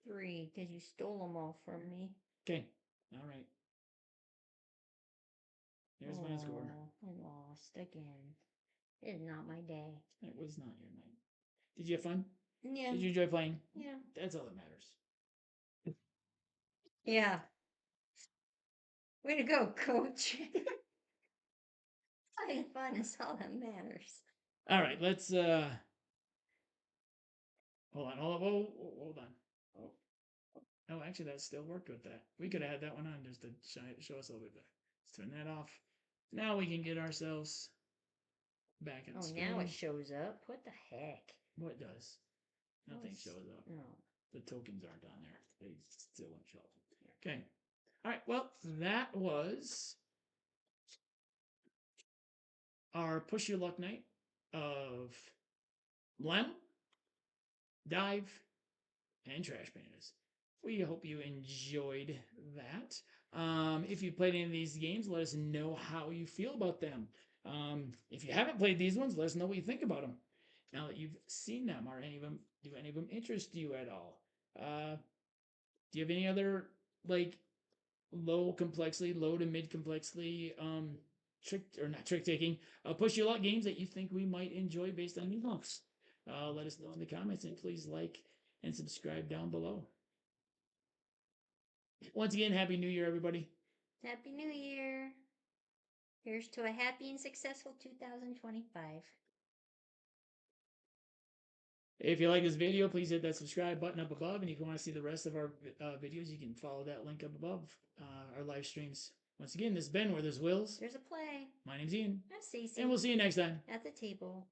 3, because you stole them all from me. Okay. All right. There's my score. I lost again. It's not my day. It was not your night. Did you have fun? Yeah. Did you enjoy playing? Yeah. That's all that matters. Yeah. Way to go, coach. Having fun is all that matters. All right, let's hold on. Hold on. Oh, actually, that still worked with that. We could have had that one on just to show us a little bit better. Let's turn that off. Now we can get ourselves back on screen. Now it shows up. What the heck? What does? Nothing shows up. No. The tokens aren't on there. They still won't show up. Okay. All right. Well, that was our Push Your Luck night of MLEM. Dive, and Trash Pandas. We hope you enjoyed that. If you played any of these games, let us know how you feel about them. If you haven't played these ones, let us know what you think about them. Now that you've seen them, do any of them interest you at all? Do you have any other like low complexity, low to mid complexity trick or not trick taking, push your luck games that you think we might enjoy based on these books? Let us know in the comments and please like and subscribe down below. Once again, Happy New Year, everybody. Happy New Year. Here's to a happy and successful 2025. If you like this video, please hit that subscribe button up above. And if you want to see the rest of our videos, you can follow that link up above our live streams. Once again, this has been Where There's Wills. There's a play. My name's Ian. I'm Stacey. And we'll see you next time. At the table.